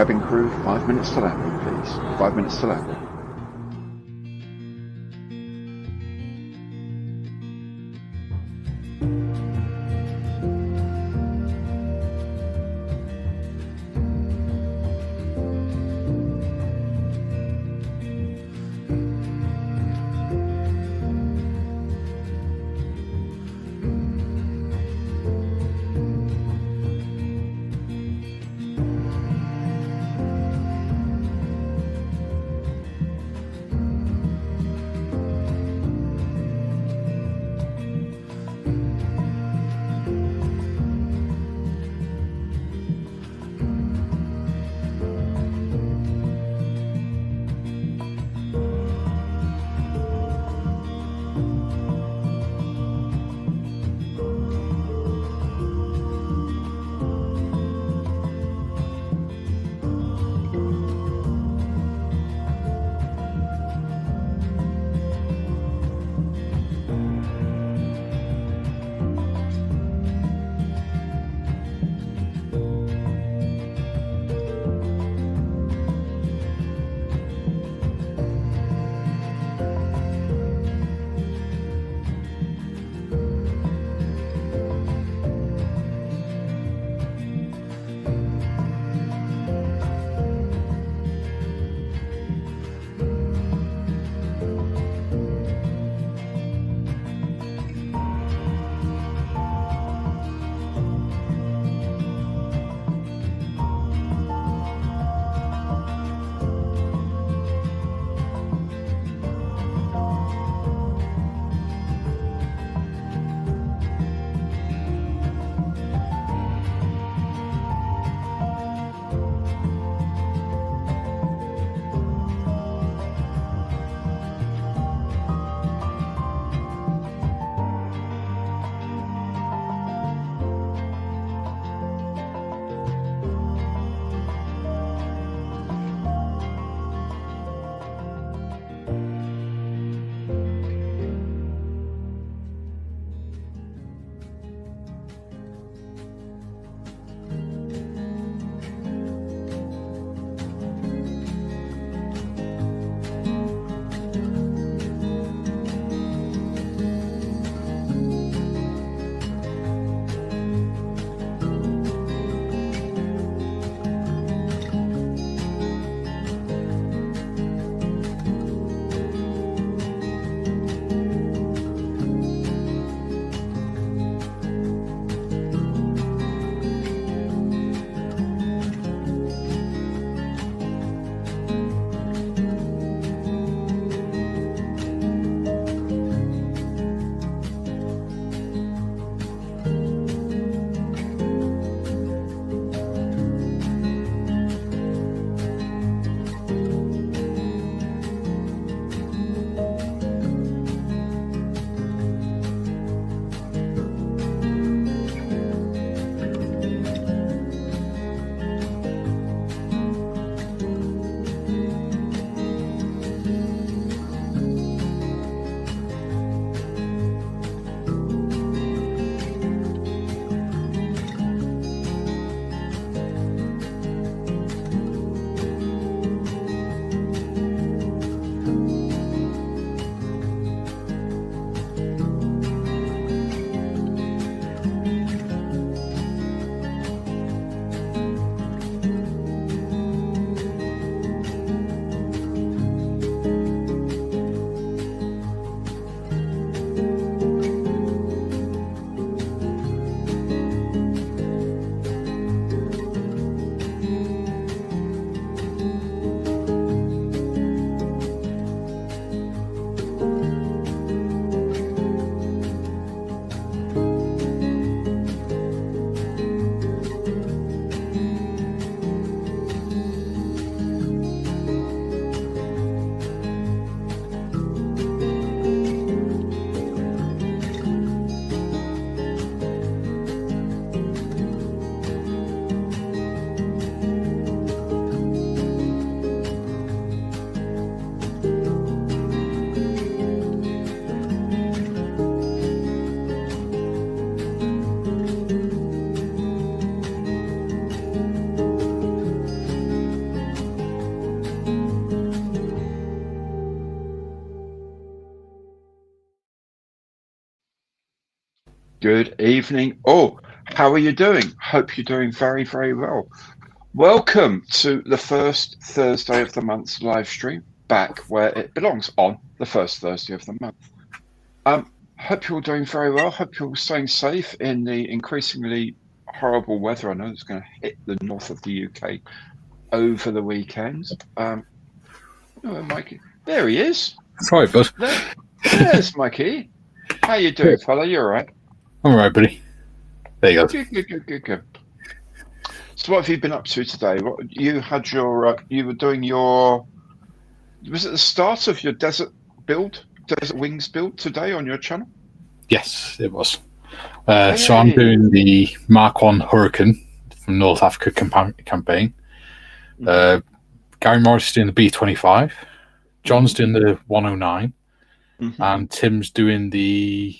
cabin crew, 5 minutes to landing, please. 5 minutes to landing. Good evening. Oh, how are you doing? Hope you're doing very, very well. Welcome to the first Thursday of the month's live stream, back where it belongs on the first Thursday of the month. Hope you're all doing very well. Hope you're all staying safe in the increasingly horrible weather I know it's going to hit the north of the UK over the weekend. Oh, Mikey, there he is. Sorry, bud. There's Mikey. How you doing, fella? You all right? I'm all right, buddy. There you go. Good. So what have you been up to today? What you had your you were doing your was it the start of your desert wings build today on your channel? Yes, it was. So I'm doing the Mark 1 Hurricane from North Africa campaign. Gary Morris is doing the B-25. John's doing the 109. And Tim's doing the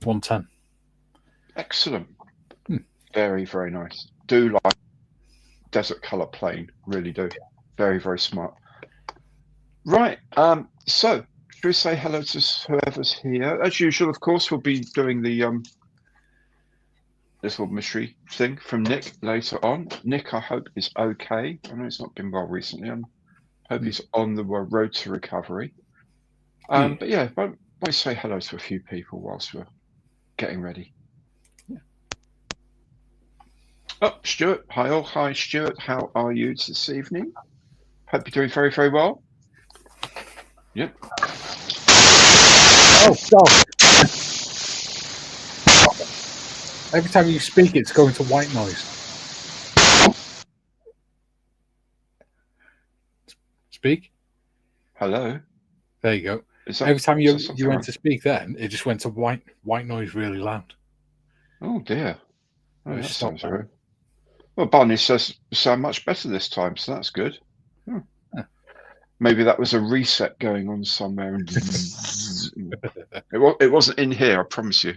110. Excellent. Very, very nice. Do like desert color plane, really do. Very, very smart. Right. So should we say hello to whoever's here? As usual, of course, we'll be doing the this little mystery thing from Nick later on. Nick, I hope, is okay. I know it's not been well recently. I hope he's on the road to recovery. But yeah, why say hello to a few people whilst we're getting ready? Oh, Stuart. Hi, all. Hi, Stuart. How are you this evening? Hope you're doing very, very well. Yep. Oh, God. Every time you speak, it's going to white noise. Speak. Hello. There you go. Every time you went to speak then, it just went to white noise really loud. Oh, dear. Oh, that sounds very... Well, Barney says you sound much better this time, so that's good. Maybe that was a reset going on somewhere. It wasn't in here, I promise you.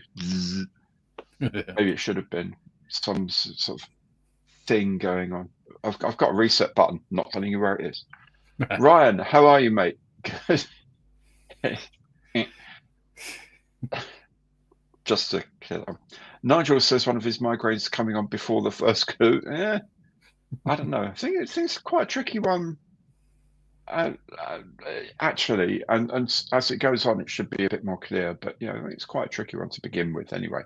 Maybe it should have been some sort of thing going on. I've got a reset button, not telling you where it is. Ryan, how are you, mate? Just to kill him. Nigel says one of his migraines coming on before the first coup. Yeah, I don't know. I think it's quite a tricky one. Actually, and as it goes on, it should be a bit more clear. But I think it's quite a tricky one to begin with. Anyway.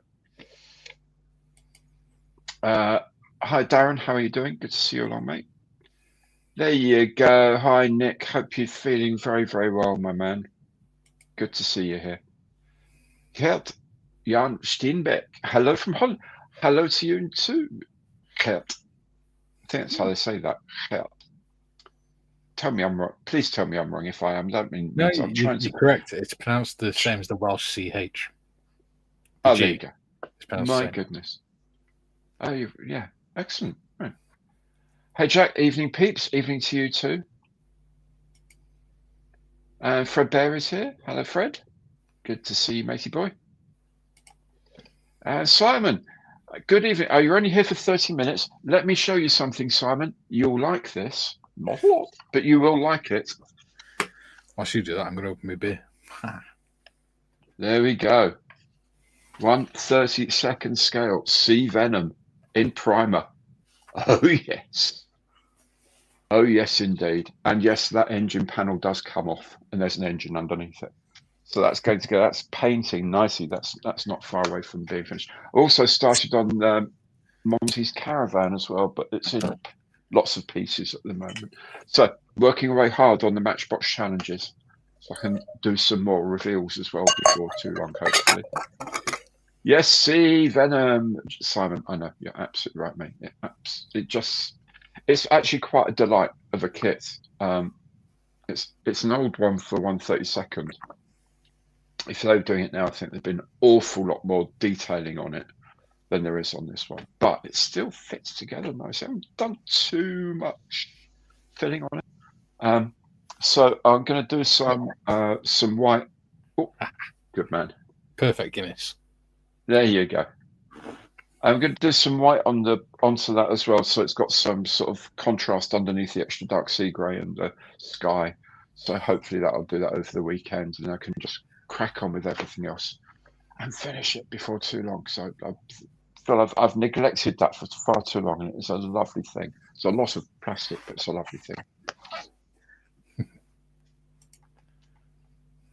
Hi, Darren. How are you doing? Good to see you along, mate. There you go. Hi, Nick. Hope you're feeling very, very well, my man. Good to see you here. Gert Jan Steenbeck. Hello from Holland. Hello to you too, Gert. I think that's how they say that. Gert. Tell me I'm wrong. Please tell me I'm wrong if I am. Don't mean no. You're correct. It's pronounced the same as the Welsh CH. Oh, there you go. My goodness. Oh, yeah. Excellent. Right. Hey, Jack. Evening, peeps. Evening to you too. Fred Bear is here. Hello, Fred. Good to see you, matey boy. Simon, good evening. Oh, you're only here for 30 minutes. Let me show you something, Simon. You'll like this. Not a lot, but you will like it. Whilst you do that, I'm going to open my beer. There we go. 1/32 scale. Sea Venom in primer. Oh, yes. Oh, yes, indeed. And yes, that engine panel does come off, and there's an engine underneath it. So that's going to go. That's painting nicely. That's not far away from being finished. I also started on Monty's Caravan as well, but it's in lots of pieces at the moment. So working away hard on the Matchbox challenges, so I can do some more reveals as well before too long, hopefully. Yes, see Venom, Simon. I know you're absolutely right, mate. It's actually quite a delight of a kit. It's an old one for 1/32. If they were doing it now, I think there'd been an awful lot more detailing on it than there is on this one. But it still fits together nice. I haven't done too much filling on it. So I'm going to do some white. Oh, good man. Perfect Guinness. There you go. I'm going to do some white onto that as well, so it's got some sort of contrast underneath the extra dark sea grey and the sky. So hopefully that'll do that over the weekend, and I can just crack on with everything else and finish it before too long. So I feel I've neglected that for far too long, and it's a lovely thing. It's a lot of plastic, but it's a lovely thing.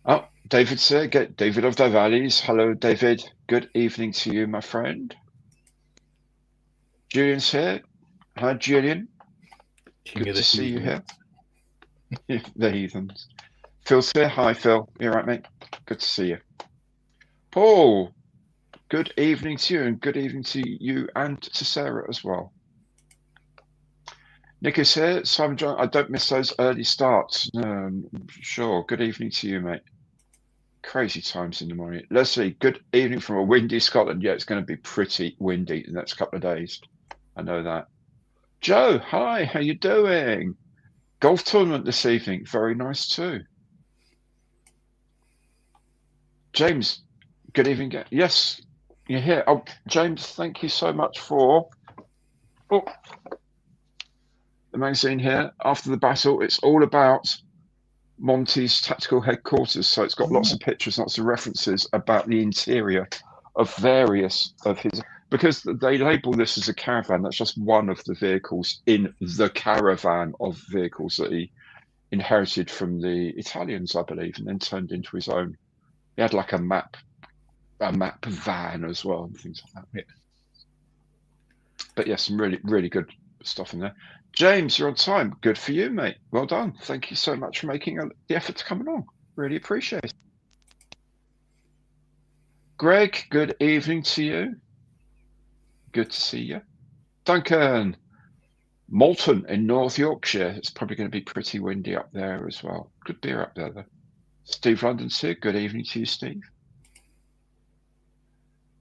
Oh, David's here. David of the Valleys. Hello, David. Good evening to you, my friend. Julian's here. Hi, Julian. Good to see you here. The heathens. Phil's here. Hi, Phil. You all right, mate? Good to see you. Paul, good evening to you, and good evening to you and to Sarah as well. Nick is here. Simon John, I don't miss those early starts. No, sure. Good evening to you, mate. Crazy times in the morning. Leslie, good evening from a windy Scotland. Yeah, it's going to be pretty windy the next couple of days. I know that. Joe, hi. How you doing? Golf tournament this evening. Very nice too. James, good evening. Yes, you're here. Oh, James, thank you so much for the magazine here. After the battle, it's all about Monty's tactical headquarters. So it's got lots of pictures, lots of references about the interior of various of his, because they label this as a caravan. That's just one of the vehicles in the caravan of vehicles that he inherited from the Italians, I believe, and then turned into his own. He had like a map van as well and things like that. Yeah. But yeah, some really, really good stuff in there. James, you're on time. Good for you, mate. Well done. Thank you so much for making the effort to come along. Really appreciate it. Greg, good evening to you. Good to see you. Duncan, Malton in North Yorkshire. It's probably going to be pretty windy up there as well. Good beer up there, though. Steve London's here. Good evening to you, Steve.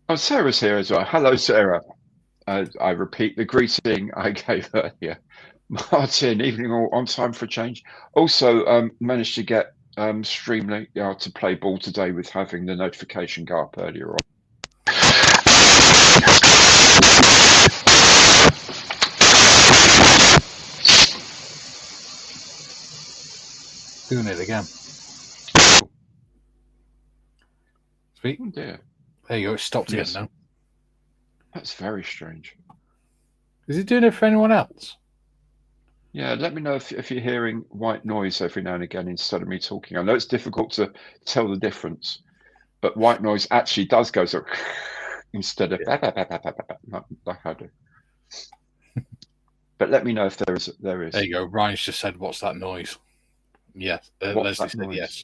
Oh, Sarah's here as well. Hello, Sarah. I repeat the greeting I gave earlier. Martin, evening all, on time for a change. Also, managed to get Streamlink to play ball today with having the notification go up earlier on. Doing it again. Sweet. Oh dear. There you go. It stopped again now. That's very strange. Is it doing it for anyone else? Yeah, let me know if you're hearing white noise every now and again instead of me talking. I know it's difficult to tell the difference, but white noise actually does go so instead of like I do. But let me know if there is. There you go. Ryan's just said, "What's that noise?" Yes, Leslie said yes.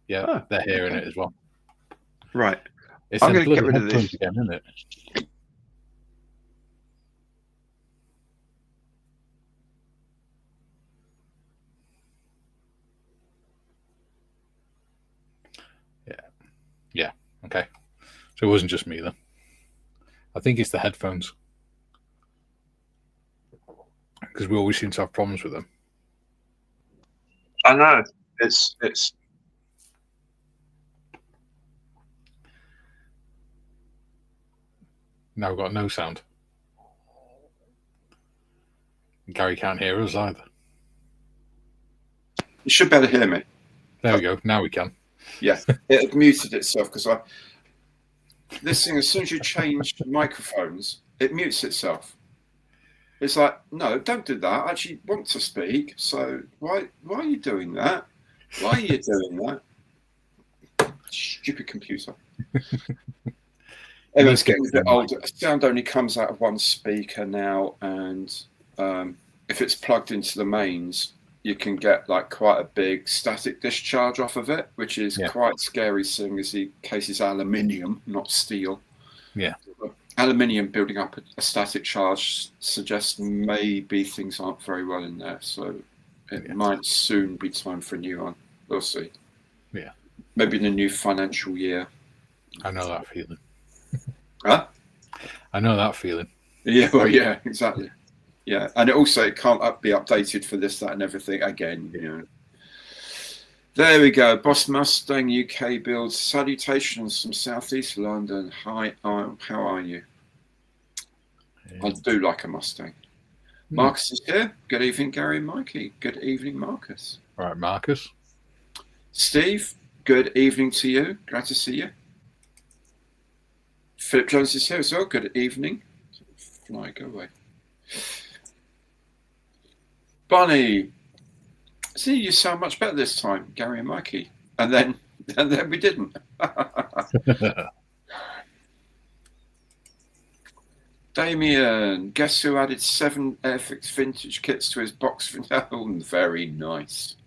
Yeah, they're hearing it as well. Right. It's I'm going to get rid of this again, isn't it? Yeah. Okay. So it wasn't just me then. I think it's the headphones, because we always seem to have problems with them. I know. It's. Now we've got no sound. Gary can't hear us either. You should be able to hear me. There we go. Now we can. Yeah, it had muted itself because this thing, as soon as you change microphones, it mutes itself. It's like, no, don't do that. I actually want to speak. So why are you doing that? Why are you doing that? Stupid computer. Anyway, it's getting a bit older. Sound only comes out of one speaker now, and if it's plugged into the mains, you can get like quite a big static discharge off of it, which is quite scary, seeing as the case is aluminium, not steel. Yeah. Aluminium building up a static charge suggests maybe things aren't very well in there. So it might soon be time for a new one. We'll see. Yeah. Maybe in the new financial year. I know that feeling. Huh? I know that feeling. Yeah, well, yeah, exactly. Yeah, and it can't be updated for this, that, and everything again. You know. There we go. Boss Mustang UK builds. Salutations from Southeast London. Hi, how are you? Yeah. I do like a Mustang. Marcus is here. Good evening, Gary and Mikey. Good evening, Marcus. All right, Marcus. Steve, good evening to you. Glad to see you. Philip Jones is here as well. Good evening. Fly, go away. Bonnie, see, you sound much better this time, Gary and Mikey. And then we didn't. Damien, guess who added 7 Airfix vintage kits to his box? Oh, very nice.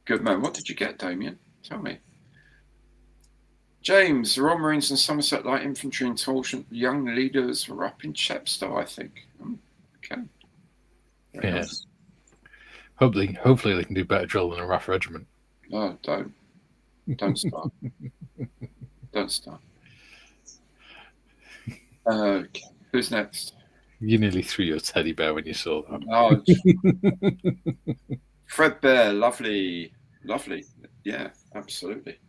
Good man. What did you get, Damien? Tell me. James, the Royal Marines and Somerset Light Infantry and Torsion young leaders were up in Chepstow, I think. Okay. Very Yes. nice. Hopefully they can do better drill than a RAF regiment. Oh, don't start. Don't start. Okay. Who's next? You nearly threw your teddy bear when you saw that. Oh, Fred Bear, lovely. Yeah, absolutely.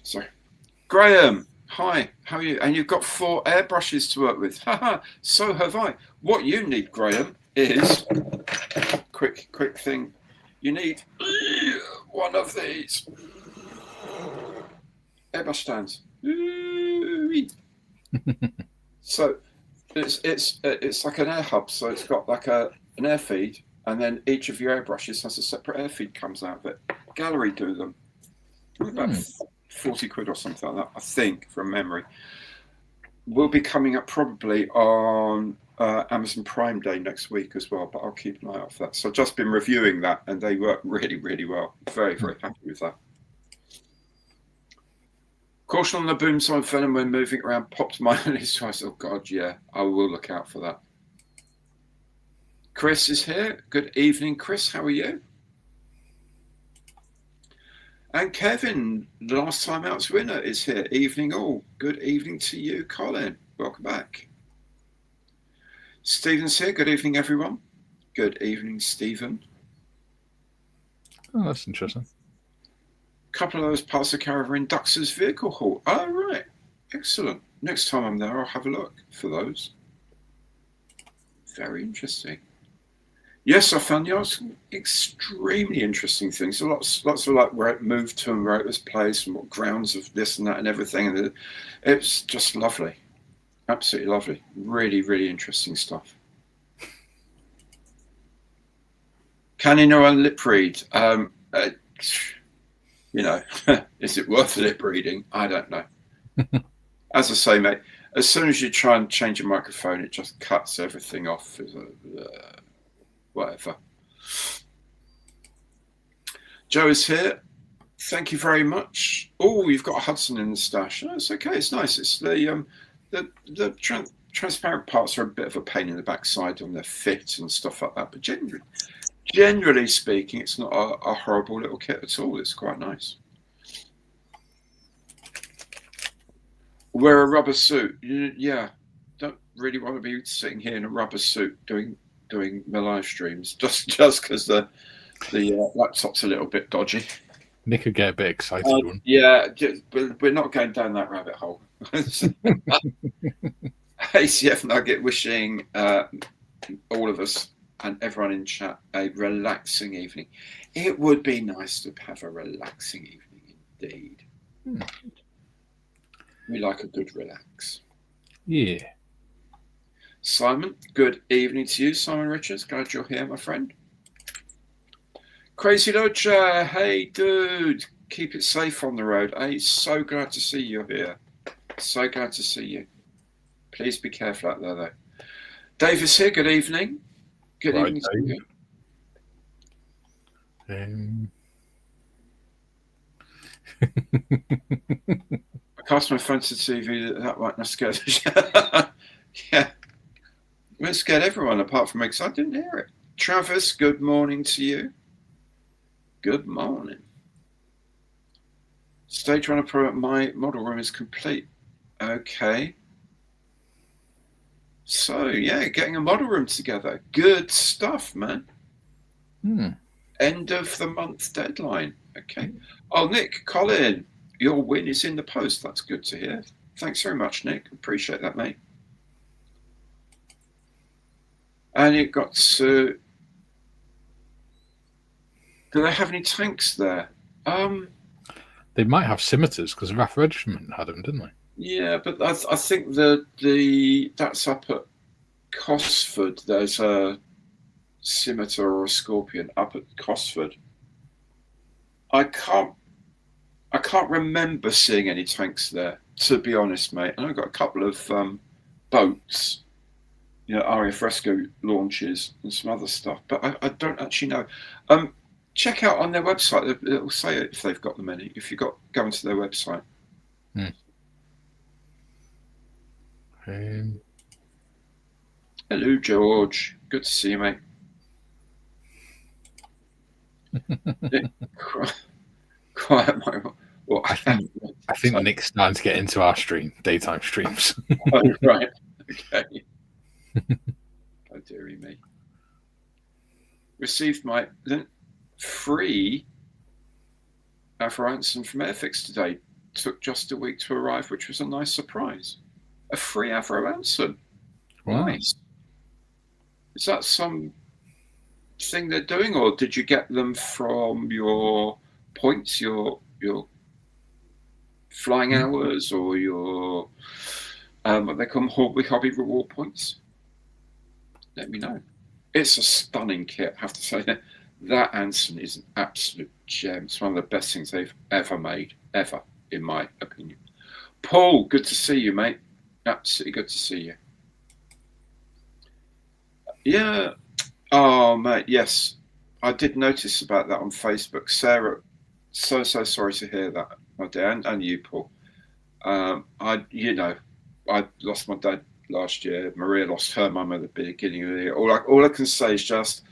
Sorry. Graham, hi, how are you? And you've got 4 airbrushes to work with. So have I. What you need, Graham, is quick thing. You need one of these airbrush stands. So it's like an air hub. So it's got like an air feed, and then each of your airbrushes has a separate air feed comes out of it. Gallery do them. About 40 quid or something like that, I think, from memory. Will be coming up probably on Amazon Prime Day next week as well, but I'll keep an eye out for that. So I've just been reviewing that, and they work really, really well. Very, very happy with that. Caution on the boom side venom when moving around. Popped my eyelids twice. Oh God, yeah, I will look out for that. Chris is here. Good evening, Chris. How are you? And Kevin, the last time out's winner, is here. Evening all. Good evening to you, Colin. Welcome back. Stephen's here. Good evening, everyone. Good evening, Stephen. Oh, that's interesting. A couple of those parts of Caravan Dux's vehicle hall. Oh, right. Excellent. Next time I'm there, I'll have a look for those. Very interesting. Yes, I found the article extremely interesting things. So lots of like where it moved to and where it was placed and what grounds of this and that and everything. And it's just lovely. Absolutely lovely. Really, really interesting stuff. Canino and lip read. You know, is it worth lip reading? I don't know. As I say, mate, as soon as you try and change your microphone, it just cuts everything off. Whatever. Joe is here. Thank you very much. Oh, you've got a Hudson in the stash. No, it's okay. It's nice. It's the transparent parts are a bit of a pain in the backside on their fit and stuff like that. But generally speaking, it's not a horrible little kit at all. It's quite nice. Wear a rubber suit. Yeah, don't really want to be sitting here in a rubber suit doing my live streams just because the laptop's a little bit dodgy. Nick could get a bit excited. Yeah, we're not going down that rabbit hole. ACF Nugget wishing all of us and everyone in chat a relaxing evening. It would be nice to have a relaxing evening indeed. We like a good relax. Yeah. Simon, good evening to you, Simon Richards. Glad you're here, my friend. Crazy Lodger, hey dude, keep it safe on the road. Hey, so glad to see you here. So glad to see you. Please be careful out there, though. Dave is here. Good evening. Good evening to you. I cast my phone to the TV. That might not scare the yeah. It scared everyone apart from me because I didn't hear it. Travis, good morning to you. Good morning. Stage 1 of my model room is complete. Okay. So, yeah, getting a model room together. Good stuff, man. End of the month deadline. Okay. Oh, Nick, Colin, your win is in the post. That's good to hear. Thanks very much, Nick. Appreciate that, mate. And it got to... Do they have any tanks there? They might have scimitars because Wrath Regiment had them, didn't they? Yeah, but I think that's up at Cosford. There's a scimitar or a scorpion up at Cosford. I can't remember seeing any tanks there, to be honest, mate. And I've got a couple of boats, RAF Rescue launches and some other stuff, but I don't actually know. Check out on their website; it'll say it if they've got them any. If you go into their website. Hello, George. Good to see you, mate. Quiet, Mike. Well, I think Nick's starting to get into our daytime streams. Oh, right. Okay. Oh, dearie me. Received my free Avro from Airfix today. Took just a week to arrive, which was a nice surprise. A free Avro. Wow. Nice. Is that some thing they're doing, or did you get them from your points, your flying hours, or your what they call them, hobby reward points? Let me know. It's a stunning kit, I have to say. That Anson is an absolute gem. It's one of the best things they've ever made, ever, in my opinion. Paul, good to see you, mate. Absolutely good to see you. Yeah. Oh, mate, yes. I did notice about that on Facebook. Sarah, so sorry to hear that, my dear, and you, Paul. I lost my dad last year. Maria lost her mum at the beginning of the year. All I can say is just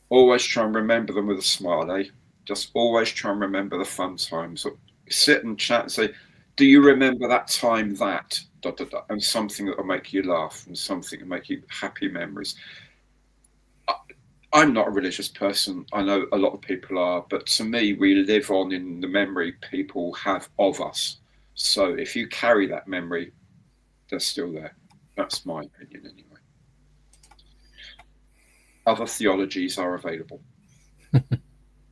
always try and remember them with a smile, eh? Just always try and remember the fun times. Sit and chat and say, do you remember that time that, ... and something that will make you laugh and something that will make you happy memories. I'm not a religious person. I know a lot of people are, but to me, we live on in the memory people have of us. So if you carry that memory, they're still there. That's my opinion anyway. Other theologies are available.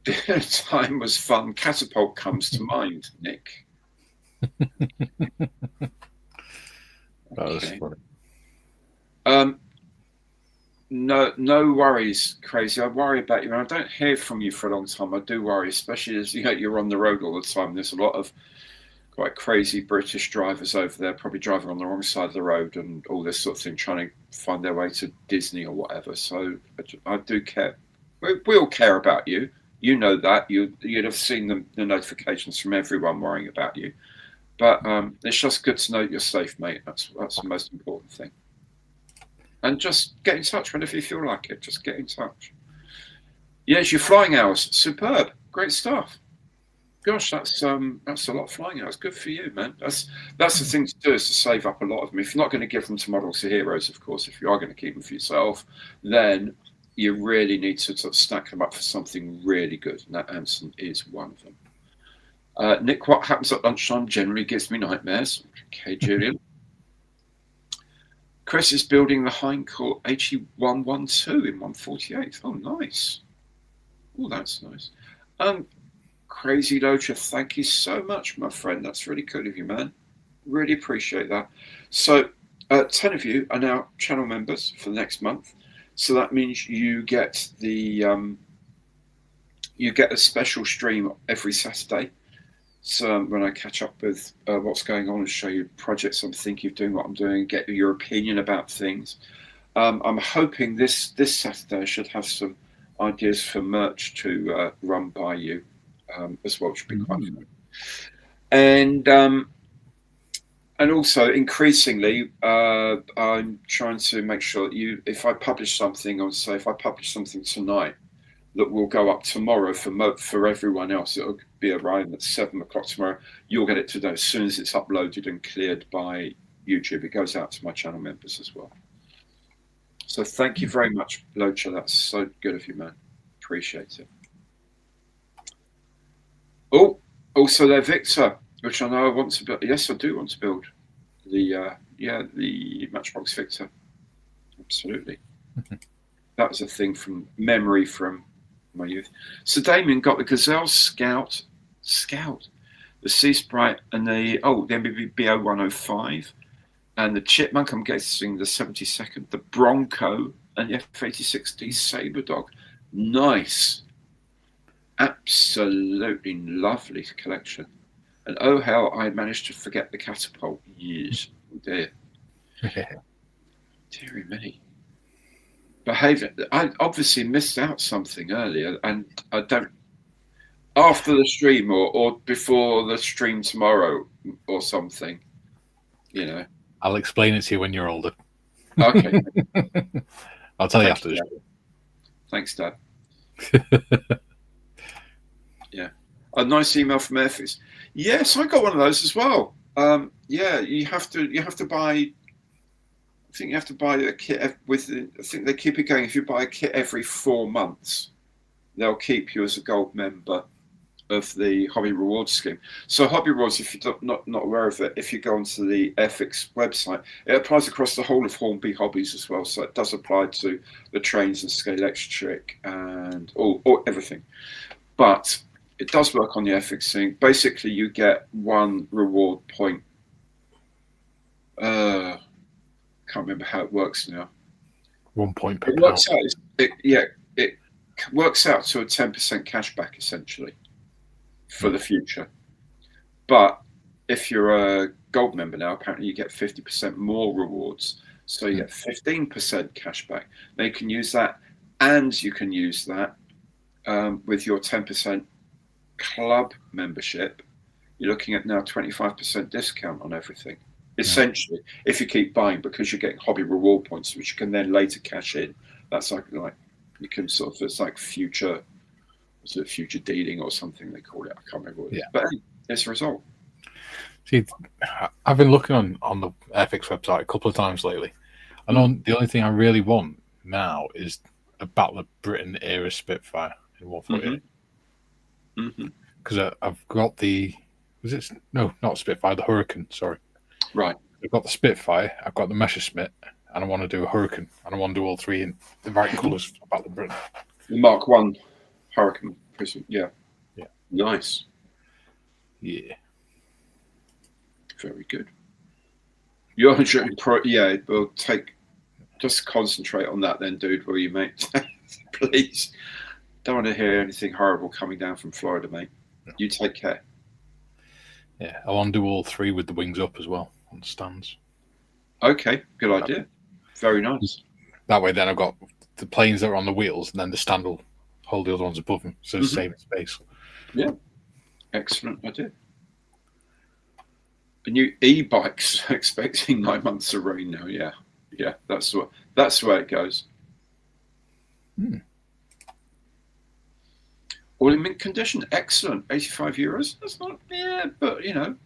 Time was fun. Catapult comes to mind, Nick. That was funny. No worries, Crazy. I worry about you, and I don't hear from you for a long time. I do worry, especially as you're on the road all the time. There's a lot of quite crazy British drivers over there, probably driving on the wrong side of the road and all this sort of thing, trying to find their way to Disney or whatever. So I do care. We all care about you. You know that. You'd have seen the notifications from everyone worrying about you. But it's just good to know you're safe, mate. That's the most important thing. And just get in touch whenever you feel like it. Just get in touch. Yes, your flying hours, superb, great stuff. Gosh, that's a lot of flying hours. Good for you, man. That's the thing to do, is to save up a lot of them. If you're not going to give them to models to heroes, of course, if you are going to keep them for yourself, then you really need to sort of stack them up for something really good. And that Anson is one of them. Nick, what happens at lunchtime generally gives me nightmares. Okay, Julian. Chris is building the Heinkel 8112 in 148. Oh, nice. Oh, that's nice. Crazy Locha, thank you so much, my friend. That's really cool of you, man. Really appreciate that. So 10 of you are now channel members for the next month. So that means you get a special stream every Saturday. So when I catch up with what's going on and show you projects I'm thinking of doing, what I'm doing, get your opinion about things. I'm hoping this Saturday I should have some ideas for merch to run by you as well, which should be quite fun. And also increasingly, I'm trying to make sure that if I publish something, I would say if I publish something tonight, that will go up tomorrow for everyone else. It'll be arriving at 7 o'clock tomorrow. You'll get it today as soon as it's uploaded and cleared by YouTube. It goes out to my channel members as well. So thank you very much, Locha. That's so good of you, man. Appreciate it. Oh, also there, Victor, which I know I want to build. Yes, I do want to build the Matchbox Victor. Absolutely. That was a thing from memory from my youth. So Damien got the Gazelle Scout. the Sea Sprite, and the MBB 105, and the Chipmunk. I'm guessing the 72nd, the Bronco, and the F86D Sabre Dog. Nice, absolutely lovely collection. And oh hell, I managed to forget the Catapult. Yes, dear. Deary me. Behaviour. I obviously missed out something earlier, and I don't. After the stream or before the stream tomorrow or something, you know. I'll explain it to you when you're older. Okay. I'll tell you after this. Thanks, Dad. Yeah. A nice email from Airfix. Yes, I got one of those as well. Yeah, you have to buy. I think you have to buy a kit I think they keep it going. If you buy a kit every 4 months, they'll keep you as a gold member of the Hobby Rewards scheme. So Hobby Rewards, if you're not aware of it, if you go onto the Airfix website, it applies across the whole of Hornby Hobbies as well. So it does apply to the trains and Scale Electric and or everything. But it does work on the Airfix thing. Basically, you get 1 reward point. Can't remember how it works now. 1 point per it works out. It works out to a 10% cashback essentially for the future. But if you're a gold member now, apparently you get 50% more rewards. So you get 15% cashback. Now you can use that, and you can use that with your 10% club membership. You're looking at now 25% discount on everything. Essentially, if you keep buying, because you're getting hobby reward points, which you can then later cash in. That's like you can sort of, it's like future dealing or something they call it. I can't remember what it is. But it's a result. See, I've been looking on the Airfix website a couple of times lately. And the only thing I really want now is a Battle of Britain era Spitfire in 148. Because I've got not Spitfire, the Hurricane, sorry. Right. I've got the Spitfire, I've got the Messerschmitt, and I want to do a Hurricane, and I want to do all three in the right colours for Battle of Britain. The Mark 1 Hurricane Prism, yeah. Nice. Yeah. Very good. We'll just concentrate on that then, dude, will you, mate? Please. Don't want to hear anything horrible coming down from Florida, mate. No. You take care. Yeah, I want to do all three with the wings up as well on the stands. Okay, good idea. Very nice. That way, then I've got the planes that are on the wheels, and then the stand will hold the other ones above them, so saving space. Yeah, excellent idea. A new e-bikes expecting 9 months of rain now. Yeah, that's the way it goes. All in mint condition, excellent. €85. That's not but it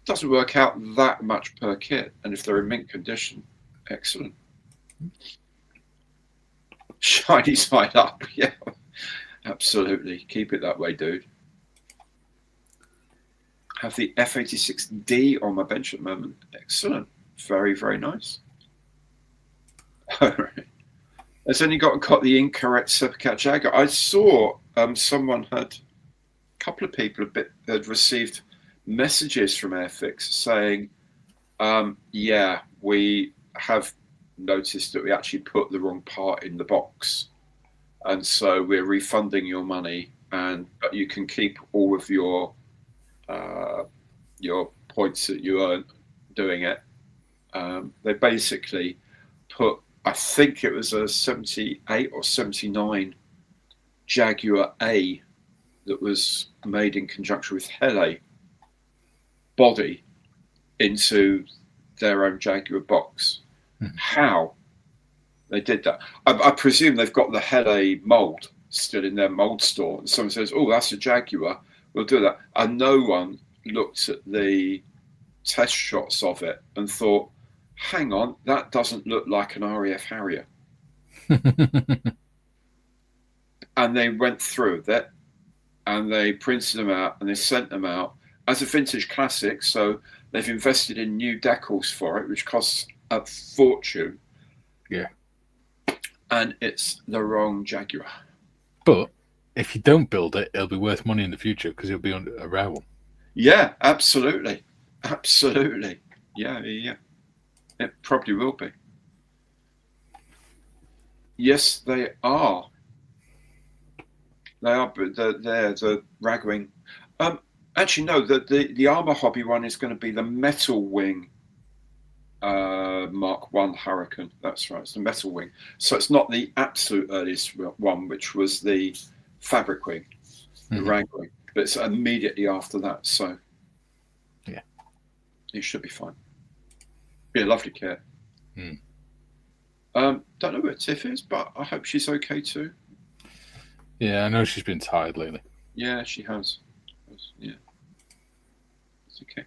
doesn't work out that much per kit. And if they're in mint condition, excellent. Shiny side up, yeah, absolutely. Keep it that way, dude. Have the F86D on my bench at the moment. Excellent. Very, very nice. All right. Has only got the incorrect Supercat Jagger. I saw a couple of people had received messages from Airfix saying, we have noticed that we actually put the wrong part in the box. And so we're refunding your money, but you can keep all of your points that you earn doing it. They basically put, I think it was a 78 or 79 Jaguar A that was made in conjunction with Hele body into their own Jaguar box. How they did that? I presume they've got the Hele mold still in their mold store, and someone says, "Oh, that's a Jaguar. We'll do that." And no one looked at the test shots of it and thought, hang on, that doesn't look like an RAF Harrier. And they went through that and they printed them out and they sent them out as a vintage classic. So they've invested in new decals for it, which costs a fortune. Yeah. And it's the wrong Jaguar. But if you don't build it, it'll be worth money in the future because it'll be a rare one. Yeah, absolutely. Absolutely. Yeah. It probably will be. Yes, they are. They are, but they're the Ragwing. Actually, no, the Armor Hobby one is going to be the Metal Wing Mark 1 Hurricane. That's right, it's the Metal Wing. So it's not the absolute earliest one, which was the Fabric Wing, the Ragwing, but it's immediately after that. So yeah, it should be fine. Be a lovely kit. Don't know where Tiff is, but I hope she's okay too. Yeah, I know she's been tired lately. Yeah, she has. Yeah, it's okay.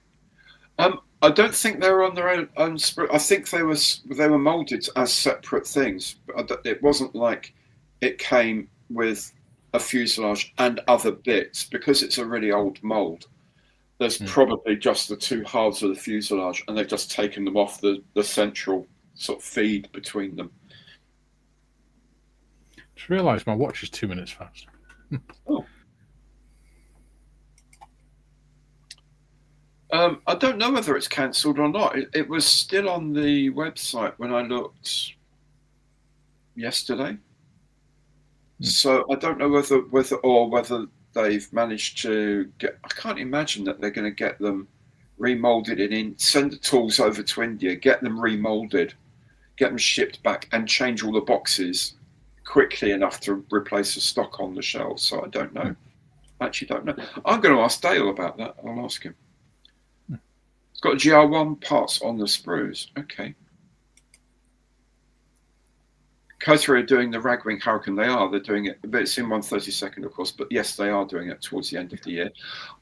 I don't think they were on their own. I think they were molded as separate things. But it wasn't like it came with a fuselage and other bits because it's a really old mold. There's probably just the two halves of the fuselage, and they've just taken them off the central sort of feed between them. Just realised my watch is 2 minutes fast. Oh. I don't know whether it's cancelled or not. It was still on the website when I looked yesterday. So I don't know whether they've managed to get. I can't imagine that they're going to get them remolded send the tools over to India, get them remolded, get them shipped back, and change all the boxes quickly enough to replace the stock on the shelves. So I don't know. I actually don't know. I'm going to ask Dale about that. I'll ask him. It's got GR1 parts on the sprues. Okay. Coterie are doing the Ragwing Hurricane. They're doing it, but it's in 1/32, of course. But yes, they are doing it towards the end of the year.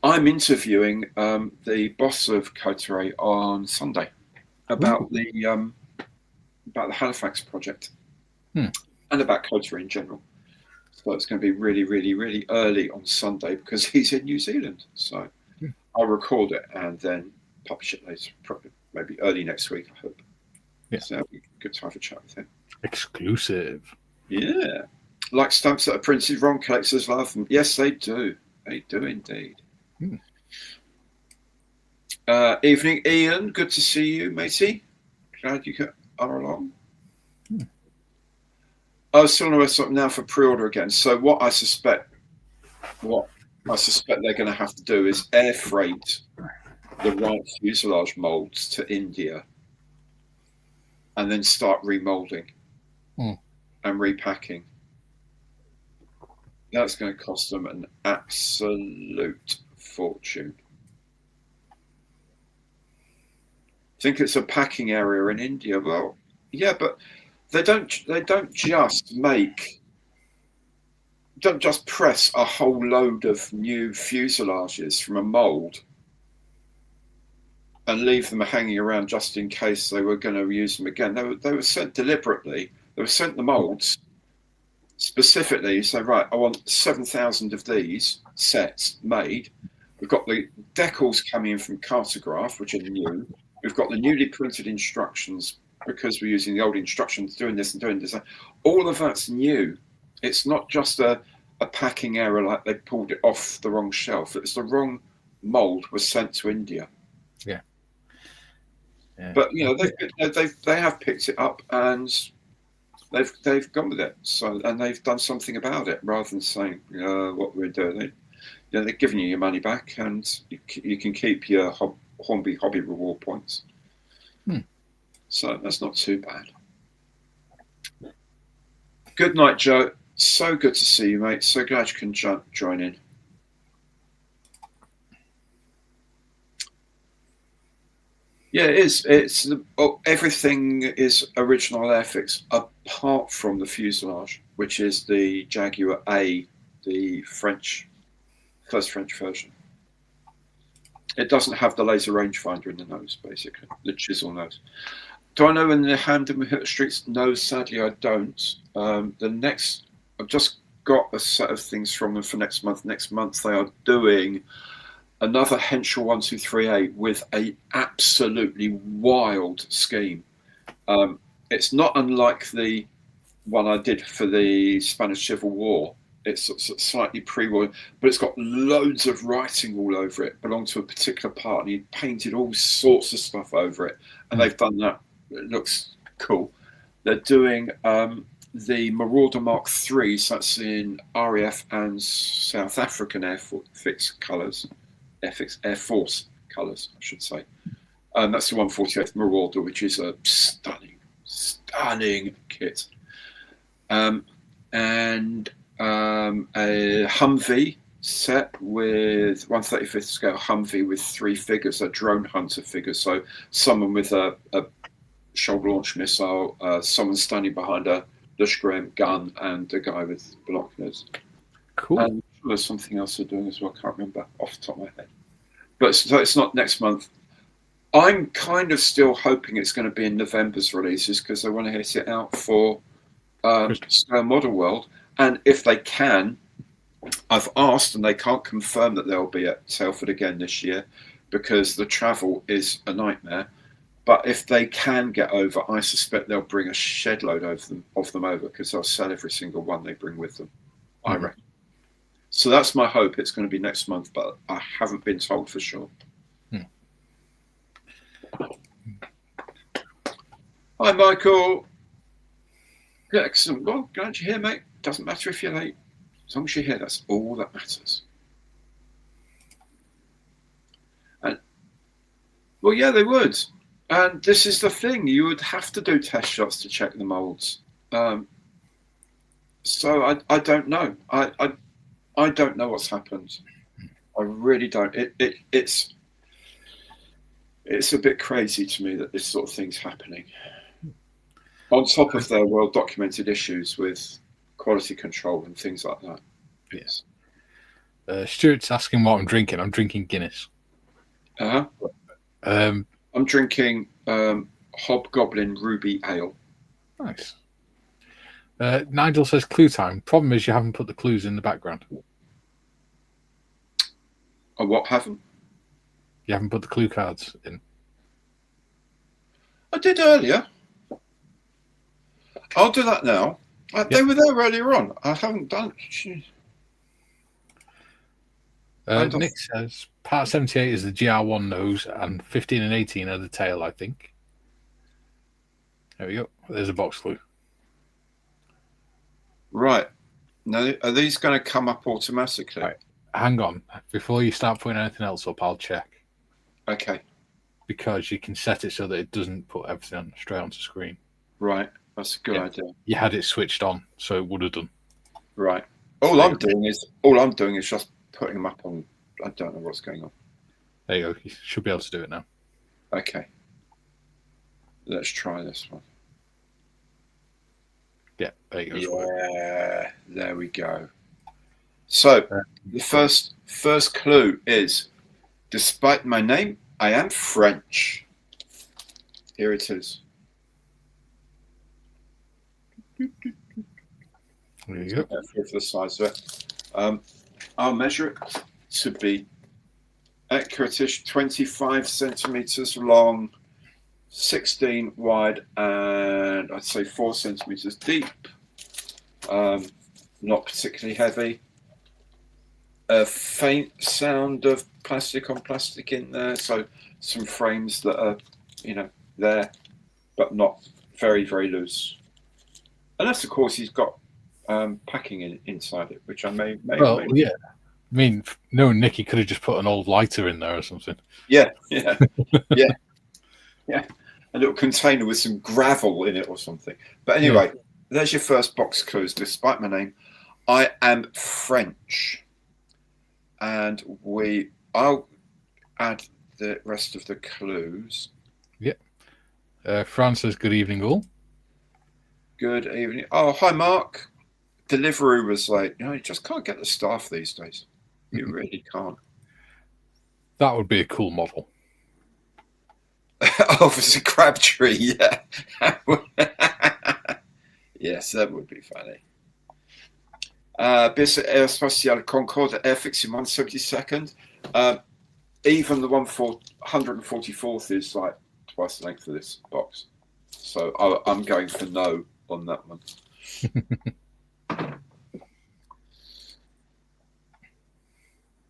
I'm interviewing the boss of Coterie on Sunday about the Halifax project and about Coterie in general. So it's going to be really, really, really early on Sunday because he's in New Zealand. So I'll record it and then publish it later, probably maybe early next week, I hope. Yeah. So it'll be good to have a chat with him. Exclusive. Yeah. Like stamps that are printed, Ron collectors love them. Yes, they do. They do indeed. Evening, Ian. Good to see you, matey. Glad you are along. I was still on the website now for pre-order again. So what I suspect they're going to have to do is air freight the right fuselage molds to India and then start remolding and repacking. That's going to cost them an absolute fortune. I think it's a packing area in India. Well, yeah, but they don't just press a whole load of new fuselages from a mold and leave them hanging around just in case they were going to use them again. They were sent deliberately. They were sent the molds specifically. So, right, I want 7,000 of these sets made. We've got the decals coming in from Cartograph, which are new. We've got the newly printed instructions because we're using the old instructions, doing this and doing this. All of that's new. It's not just a packing error like they pulled it off the wrong shelf. It was the wrong mold was sent to India. Yeah. But you know they have picked it up and they've gone with it. So and they've done something about it rather than saying what we're doing. They're giving you your money back and you can keep your Hornby hobby reward points. So that's not too bad. Good night, Joe. So good to see you, mate. So glad you can join in. Yeah, it is. Everything is original Airfix apart from the fuselage, which is the Jaguar A, the first French version. It doesn't have the laser rangefinder in the nose, basically, the chisel nose. Do I know when the Hamden will hit the streets? No, sadly, I don't. I've just got a set of things from them for next month. Next month, they are doing another Henschel 1238 with a absolutely wild scheme. It's not unlike the one I did for the Spanish Civil War, It's slightly pre-war, but it's got loads of writing all over it. Belonged to a particular part, and he painted all sorts of stuff over it. And they've done that. It looks cool. They're doing the Marauder Mark III, so that's in RAF and South African Air Force colours, Air Force colours, I should say. That's the 148th Marauder, which is a stunning kit. And a Humvee set with 1/35th scale Humvee with 3 figures, a drone hunter figure. So someone with a shoulder launch missile, someone standing behind a Lushgrem gun, and a guy with binoculars. Cool. And there's something else they're doing as well. I can't remember off the top of my head. But so it's not next month. I'm kind of still hoping it's going to be in November's releases because they want to hit it out for Scale Model World. And if they can, I've asked, and they can't confirm that they'll be at Salford again this year because the travel is a nightmare. But if they can get over, I suspect they'll bring a shed load of them over because they'll sell every single one they bring with them, I reckon. So that's my hope. It's going to be next month, but I haven't been told for sure. Hi, Michael. Excellent. Well, glad you're here, mate. Doesn't matter if you're late. As long as you're here, that's all that matters. And well, yeah, they would. And this is the thing. You would have to do test shots to check the molds. So I don't know. I don't know what's happened. I really don't. It's a bit crazy to me that this sort of thing's happening. On top of their well-documented issues with quality control and things like that. Yes. Stuart's asking what I'm drinking. I'm drinking Guinness. I'm drinking Hobgoblin Ruby Ale. Nice. Nigel says clue time. Problem is you haven't put the clues in the background. Oh, what haven't? You haven't put the clue cards in. I did earlier. I'll do that now. They were there earlier on. I haven't done it. Nick says part 78 is the GR1 nose and 15 and 18 are the tail, I think. There we go. There's a box clue. Right. Now, are these going to come up automatically? Right. Hang on. Before you start putting anything else up, I'll check. Okay. Because you can set it so that it doesn't put everything straight onto screen. Right. That's a good idea. You had it switched on, so it would have done. Right. All I'm doing is just putting them up on. I don't know what's going on. There you go. You should be able to do it now. Okay. Let's try this one. Yeah, there you go. Yeah, there we go. So the first clue is, despite my name, I am French. Here it is. There you go. For the size of it. I'll measure it to be accurate-ish, 25 centimeters long, 16 wide, and I'd say 4 centimeters deep. Not particularly heavy. A faint sound of plastic on plastic in there, so some frames that are, there, but not very, very loose. Unless, of course, he's got packing inside it, which I may. Yeah. I mean, no, Nicky could have just put an old lighter in there or something. Yeah. A little container with some gravel in it or something. But anyway, there's your first box clues. Despite my name, I am French, and I'll add the rest of the clues. Yep. Fran says, "Good evening, all." Good evening. Oh, hi, Mark. Delivery was late. You just can't get the staff these days. You really can't. That would be a cool model. Oh, it's a Crabtree, yeah. Yes, that would be funny. Bis Aerospatiale Concorde Airfix in 172nd. Even the 144th is like twice the length of this box. So I'm going for no on that one.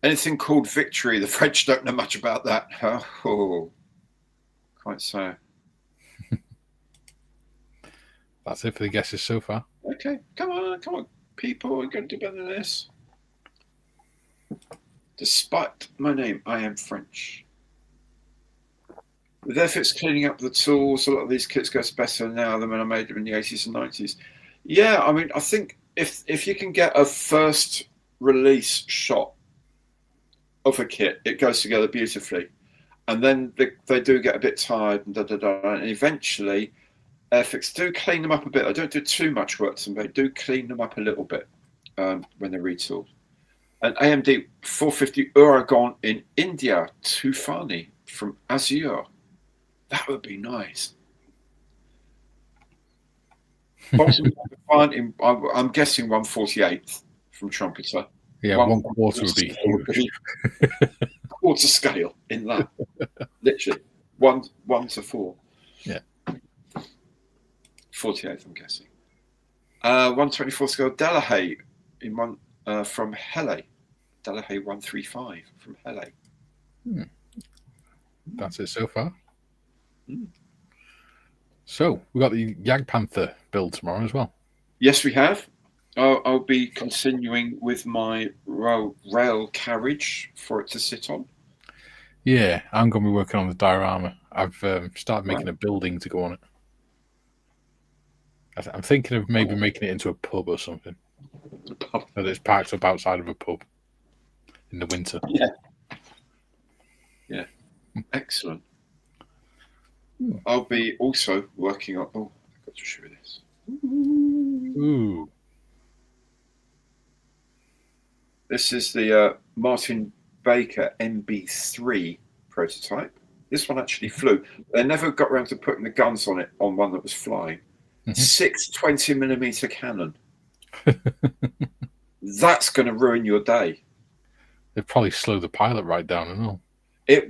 Anything called Victory, the French don't know much about that. Oh, quite so. That's it for the guesses so far. Okay, come on, people, we're going to do better than this. Despite my name, I am French. With efforts cleaning up the tools, a lot of these kits goes better now than when I made them in the 80s and 90s. Yeah, I mean, I think if you can get a first release shot of a kit, it goes together beautifully. And then they do get a bit tired and and eventually Airfix do clean them up a bit. I don't do too much work to them, but they do clean them up a little bit when they're retooled. An AMD 450 Uragon in India, Tufani from Azure. That would be nice. I'm guessing 1/48 from Trumpeter. Yeah, 1/4 would be huge. Quarter scale in that. Literally. 1 to 4. Yeah. 48th, I'm guessing. 1/24 scale Delahaye in one from Hele. Delahaye 135 from Hele. That's it so far. So we got the Jagdpanther build tomorrow as well. Yes, we have. I'll be continuing with my rail carriage for it to sit on. Yeah, I'm going to be working on the diorama. I've started making a building to go on it. I'm thinking of maybe making it into a pub or something. That it's parked up outside of a pub in the winter. Yeah. Excellent. I'll be also working on... Oh, I've got to show you this. Ooh. This is the Martin Baker MB3 prototype. This one actually flew. They never got around to putting the guns on it on one that was flying. 6 20mm cannon. That's going to ruin your day. They'd probably slow the pilot right down and all.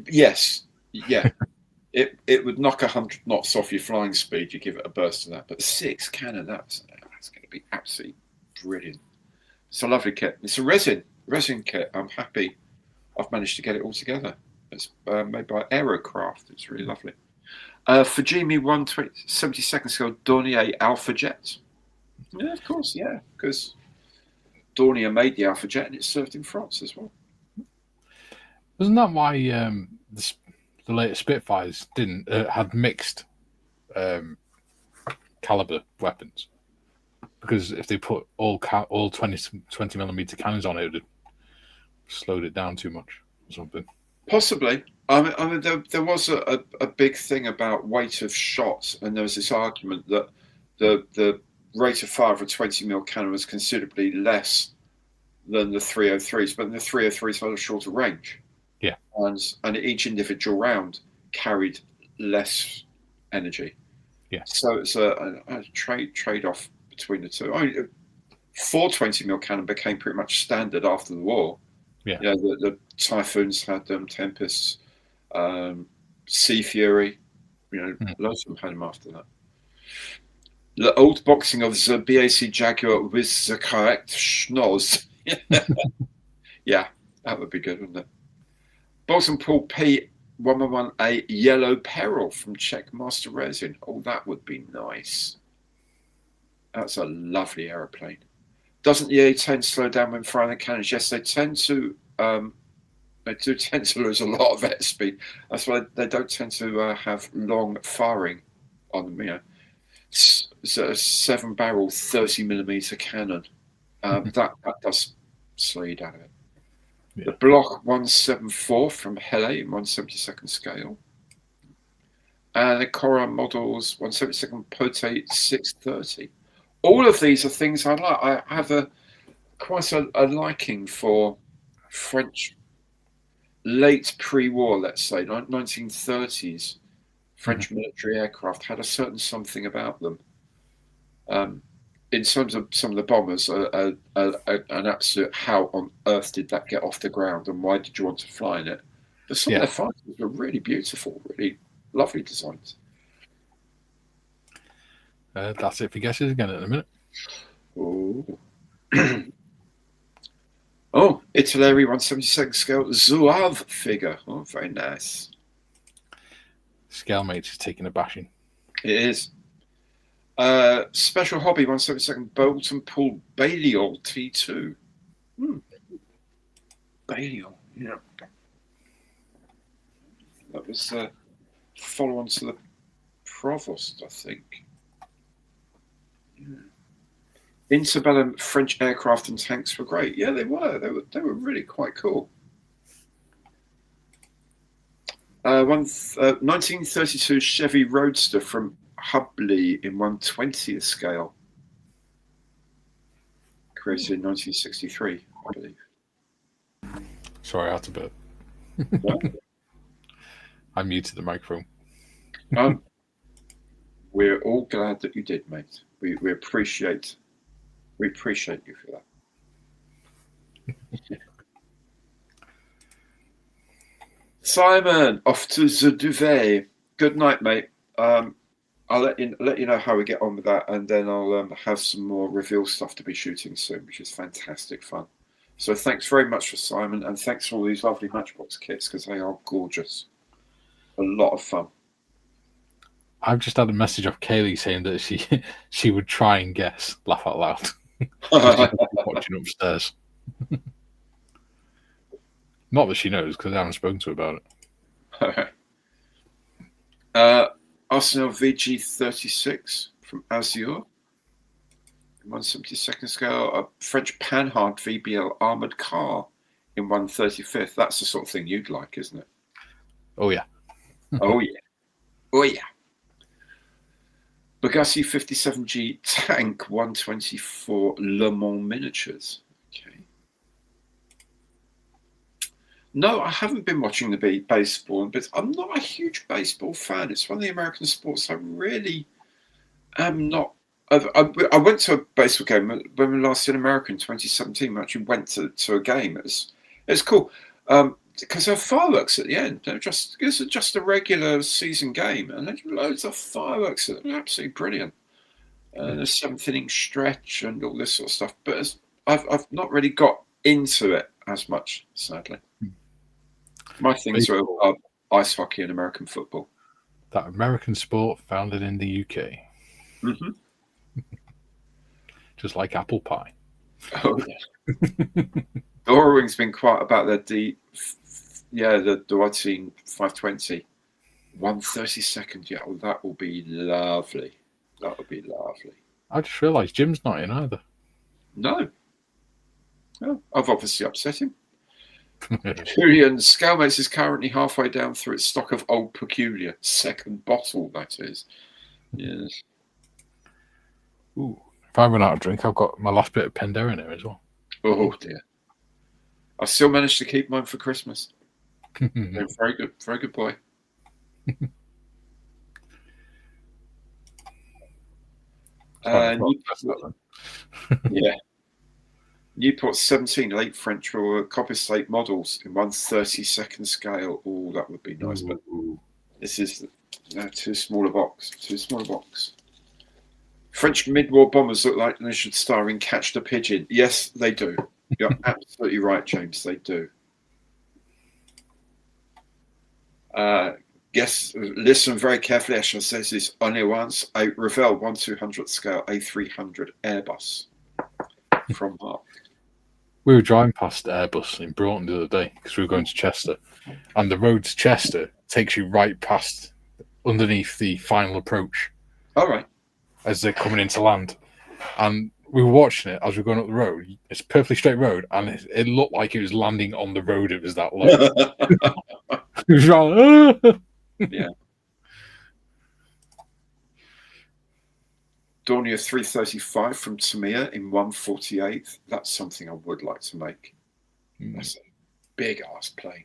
Yes. Yeah. It would knock 100 knots off your flying speed. You give it a burst of that. But 6 cannon, that's going to be absolutely brilliant. It's a lovely kit. It's a resin kit. I'm happy I've managed to get it all together. It's made by Aerocraft. It's really lovely. Fujimi 1/72 scale Dornier Alpha Jet. Yeah, of course, yeah, because Dornier made the Alpha Jet and it's served in France as well. Wasn't that why the later Spitfires had mixed caliber weapons? Because if they put all 20mm cannons on it, it would have slowed it down too much or something. Possibly. I mean, there was a big thing about weight of shots, and there was this argument that the rate of fire of a 20mm cannon was considerably less than the 303s, but the 303s had a shorter range. Yeah. And each individual round carried less energy. Yeah. So it's a trade-off between the two. I mean, 420mm cannon became pretty much standard after the war. Yeah. You know, the Typhoons had them, Tempests, Sea Fury. You know, loads of them had them after that. The old boxing of the BAC Jaguar with the correct schnoz. Yeah, that would be good, wouldn't it? Bolton Paul P111A Yellow Peril from Czech Master Resin. Oh, that would be nice. That's a lovely aeroplane. Doesn't the A-10 slow down when firing the cannons? Yes, they tend to. They do tend to lose a lot of airspeed. That's why they don't tend to have long firing on them. You know, it's a 7-barrel 30mm cannon. That does slow you down a bit. Yeah. The Block 174 from Hele in 1/72 scale. And the Cora Models 1/72 Pote 630. All of these are things I like. I have quite a liking for French late pre-war, let's say, 1930s French military aircraft had a certain something about them. In terms of some of the bombers, an absolute how on earth did that get off the ground and why did you want to fly in it? But some of their fighters were really beautiful, really lovely designs. That's it for guesses again in a minute. Oh, Italeri 172nd scale Zouave figure. Oh, very nice. Scalemates is taking a bashing. It is. Special Hobby 172nd Bolton Pool Balliol T2. Balliol, yeah. That was follow on to the Provost, I think. Yeah. Interbellum French aircraft and tanks were great. Yeah, they were. They were really quite cool. 1932 Chevy Roadster from Hubley in 1/20th scale. Created in 1963, I believe. Sorry, I had to burp. I muted the microphone. We're all glad that you did, mate. We appreciate you for that. Simon, off to the duvet. Good night, mate. I'll let you know how we get on with that, and then I'll have some more reveal stuff to be shooting soon, which is fantastic fun. So thanks very much for Simon, and thanks for all these lovely Matchbox kits because they are gorgeous. A lot of fun. I've just had a message off Kaylee saying that she would try and guess, laugh out loud, watching upstairs. Not that she knows because I haven't spoken to her about it. Arsenal VG36 from Azure, 172nd scale. A French Panhard VBL armoured car in 1/35th. That's the sort of thing you'd like, isn't it? Oh yeah. Oh yeah. Oh yeah. Bugatti 57G tank 124 Le Mans miniatures. Okay. No, I haven't been watching the baseball, but I'm not a huge baseball fan. It's one of the American sports I really am not. I went to a baseball game when we last in America in 2017. We actually went to a game. It's cool because there are fireworks at the end. It's just a regular season game, and there's loads of fireworks. They're absolutely brilliant. The 7th inning stretch and all this sort of stuff. But I've not really got into it as much, sadly. My things are ice hockey and American football. That American sport founded in the UK. Mm-hmm. Just like apple pie. Oh, yeah. Dorawing's been quite about the Duarte 520. 1/32nd. Yeah, well, that will be lovely. That would be lovely. I just realised Jim's not in either. No. Oh, I've obviously upset him. Julian Scalemates is currently halfway down through its stock of Old Peculiar. Second bottle, that is. Yes. Ooh. If I run out of drink, I've got my last bit of Pendera in there as well. Oh, dear. I still managed to keep mine for Christmas. Very good boy. Yeah. Newport 17 late French or copper slate models in 1/32nd scale. Oh, that would be nice. But this is too small a box. French mid-war bombers look like they should star in Catch the Pigeon. Yes, they do. You're absolutely right, James. They do. Yes, listen very carefully. Asher says this only once. A Revell 1/200th scale A300 Airbus from Mark. We were driving past Airbus in Broughton the other day because we were going to Chester, and the road to Chester takes you right past underneath the final approach. All right. As they're coming into land, and we were watching it as we were going up the road. It's a perfectly straight road, and it looked like it was landing on the road. It was that low. It was like, yeah. Dornier 335 from Tamiya in 1/48th. That's something I would like to make. That's a big ass plane.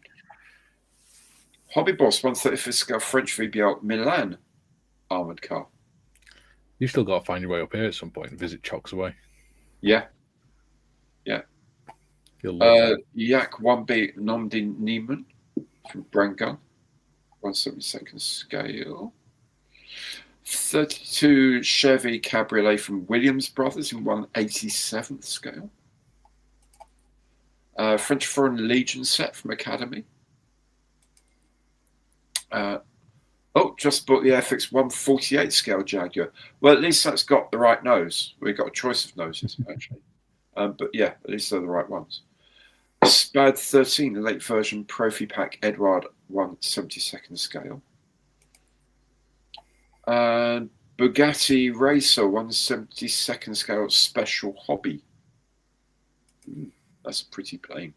Hobby Boss 1/35th scale French VBL Milan armored car. You still got to find your way up here at some point and visit Chocks Away. Yeah. Yak 1B Nomdin Neiman from Brangun, 1/72nd scale. 32 Chevy Cabriolet from Williams Brothers in 1/87th scale. French Foreign Legion set from Academy. Just bought the Airfix 148 scale Jaguar. Well, at least that's got the right nose. We've got a choice of noses, actually. But yeah, at least they're the right ones. Spad 13, the late version Profi Pack Edward 1/72nd scale. And Bugatti Racer 1/72nd scale Special Hobby. That's a pretty plane.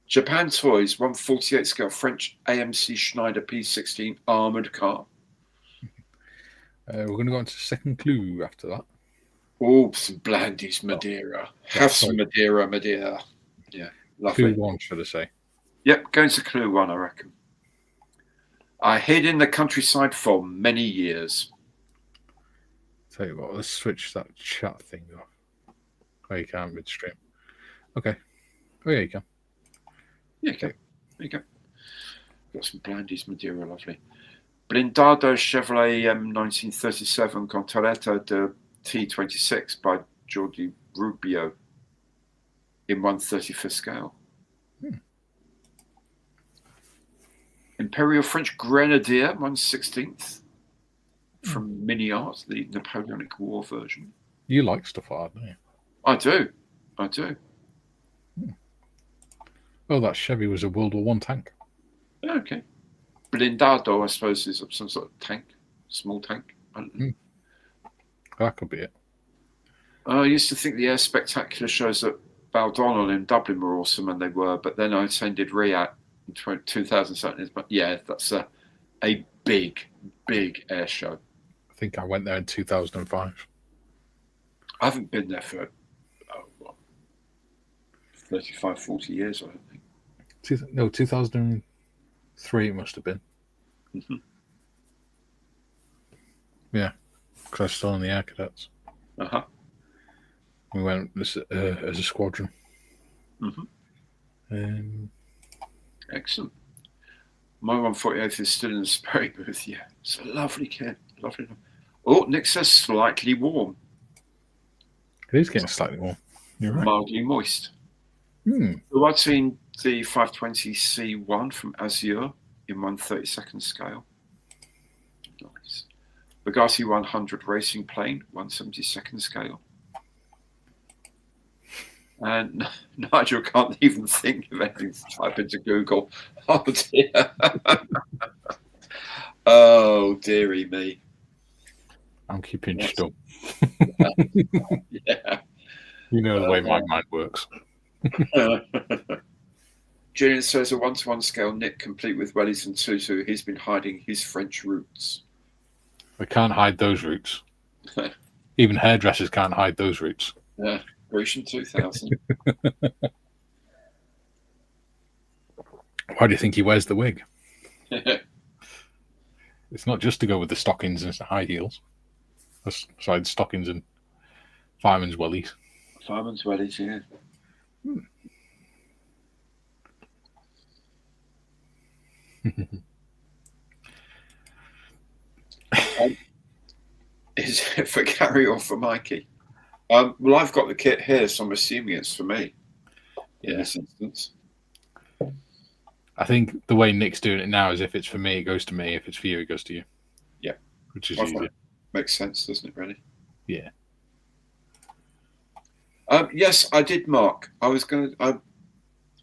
Japan Toys 1/48 scale French AMC Schneider P16 armored car. We're going to go on to the second clue after that. Oh, some Blandy's Madeira. Have some Madeira. Yeah, lovely. Clue 1, should I say? Yep, going to clue 1, I reckon. I hid in the countryside for many years. Tell you what, let's switch that chat thing off. Oh, you can't midstream. Okay. Oh, yeah, you can. Yeah, okay. There you go. Got some Blandy's Madeira, lovely. Blindado Chevrolet 1937 Contoretta de T26 by Jordi Rubio in 1/35th scale. Imperial French Grenadier 1/16th from Mini Art, the Napoleonic War version. You like stuff like that, don't you? I do. Oh, that Chevy was a World War I tank. Okay. Blindado, I suppose, is some sort of tank, small tank. I don't know. That could be it. I used to think the Air Spectacular shows at Baldonnel in Dublin were awesome, and they were, but then I attended Riyadh in 2007. But yeah, that's a big air show. I think I went there in 2005. I haven't been there for 35, 40 years, I don't think. 2003 it must have been. Mm-hmm. Yeah, because I was still in the Air Cadets. Uh-huh. We went as a squadron. Mm-hmm. Excellent. My 148th is still in the spray booth. Yeah, it's a lovely kit. Lovely. Oh, Nick says slightly warm. It is getting slightly warm. You're right. Mildly moist. So I've seen the 520C1 from Azure in 1/32nd scale. Nice. Bugatti 100 racing plane, 1/72nd scale. And Nigel can't even think of anything to type into Google. Oh dear. Oh dearie me. I'm keeping stum. Yeah. You know the way my mind works. Julian says a 1-to-1 scale Nick complete with wellies and tutu. He's been hiding his French roots. We can't hide those roots. Even hairdressers can't hide those roots. Yeah, Grecian 2000. Why do you think he wears the wig? It's not just to go with the stockings and high heels. Sorry, stockings and fireman's wellies. Fireman's wellies, yeah. Is it for Gary or for Mikey? Well, I've got the kit here, so I'm assuming it's for me in this instance. I think the way Nick's doing it now is if it's for me, it goes to me. If it's for you, it goes to you. Yeah. Which is easier. Makes sense, doesn't it, really? Yeah. Yes, I did, Mark. I was going to,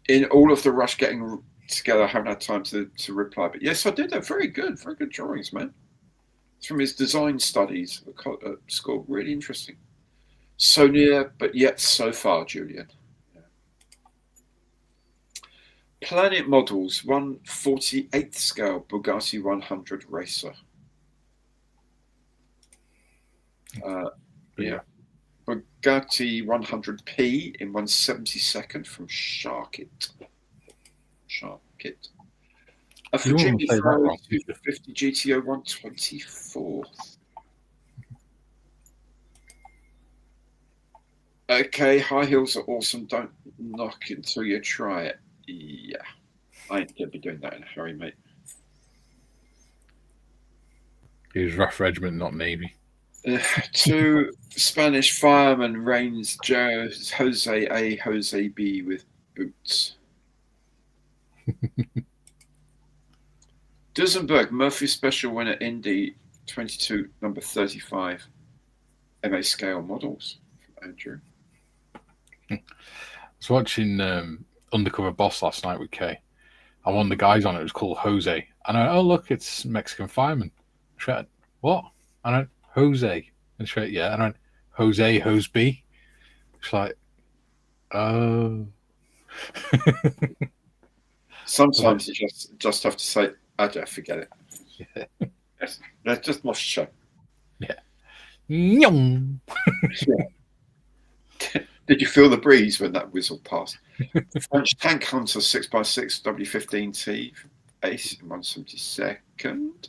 in all of the rush getting together, I haven't had time to reply. But yes, I did. They're very good drawings, man. It's from his design studies at school. Really interesting. So near, but yet so far, Julian. Yeah. Planet Models, 1/48th scale Bugatti 100 Racer. Yeah. Bugatti 100p in 1/72nd from Sharkit. A Virginia Ferrari 250 GTO 1/24. Okay, high heels are awesome. Don't knock it until you try it. Yeah, I ain't gonna be doing that in a hurry, mate. He was Rough Regiment, not Navy. 2 Spanish firemen Reigns Jose A, Jose B with boots. Duesenberg, Murphy Special winner, Indy 22, number 35. MA scale models from Andrew. I was watching Undercover Boss last night with Kay. And one of the guys on it was called Jose. And I went, oh, look, it's Mexican fireman. She went, what? And I went, Jose. And she went, yeah. And I went, Jose Hoseby. She's like, oh. Sometimes you just have to say, forget it. Yeah. That's just my show. Yeah. Yeah. Did you feel the breeze when that whistle passed? French Tank Hunter 6x6 W15T ace in 172nd.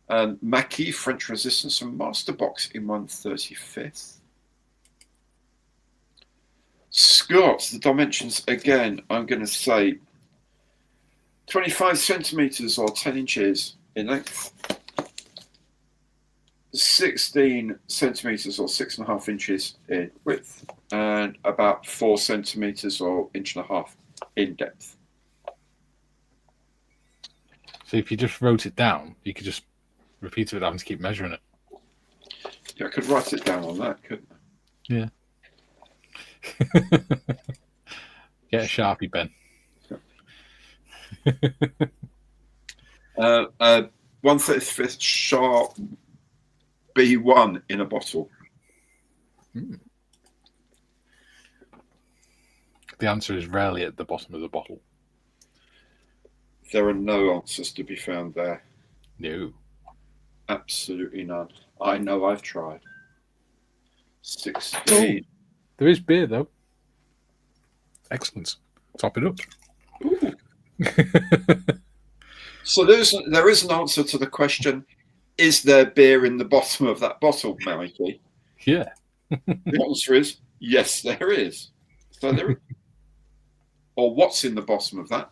And Mackie French Resistance and Master Box in 135th. Scott, the dimensions again, I'm going to say 25 centimeters or 10 inches in length. 16 centimeters or 6.5 inches in width, and about 4 centimeters or 1.5 inches in depth. So if you just wrote it down, you could just repeat it without having to keep measuring it. Yeah, I could write it down on that, couldn't I? Yeah. Get a Sharpie pen. 1/35 sharp B1 in a bottle. The answer is rarely at the bottom of the bottle. There are no answers to be found there. No. Absolutely none. I know, I've tried. 16. There is beer, though. Excellent. Top it up. So there is an answer to the question, is there beer in the bottom of that bottle, Mikey? Yeah. The answer is yes, there is. So there is. Or what's in the bottom of that?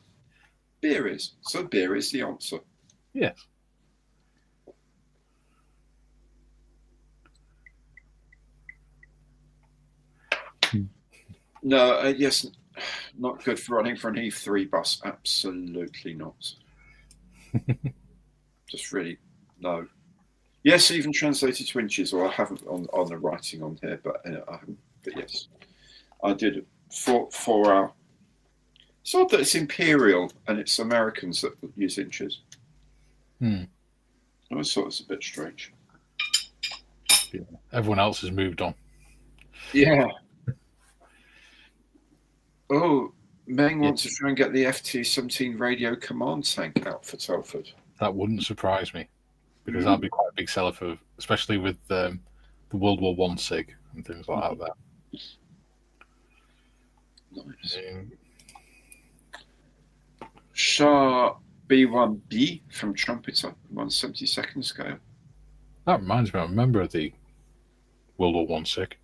Beer is. So beer is the answer. Yes. No, yes, not good for running for an E3 bus. Absolutely not. Just really, no. Yes, even translated to inches, or I haven't on the writing on here, but I haven't. But yes, I did 4 hour. It's odd that it's imperial and it's Americans that use inches. I always thought it was a bit strange. Yeah. Everyone else has moved on. Yeah. Oh, Meng wants to try and get the FT-17 radio command tank out for Telford. That wouldn't surprise me, because that'd be quite a big seller for, especially with the World War I SIG and things like that. Nice. Shah B1B from Trumpeter, 1/72nd scale. That reminds me, I remember the World War I SIG.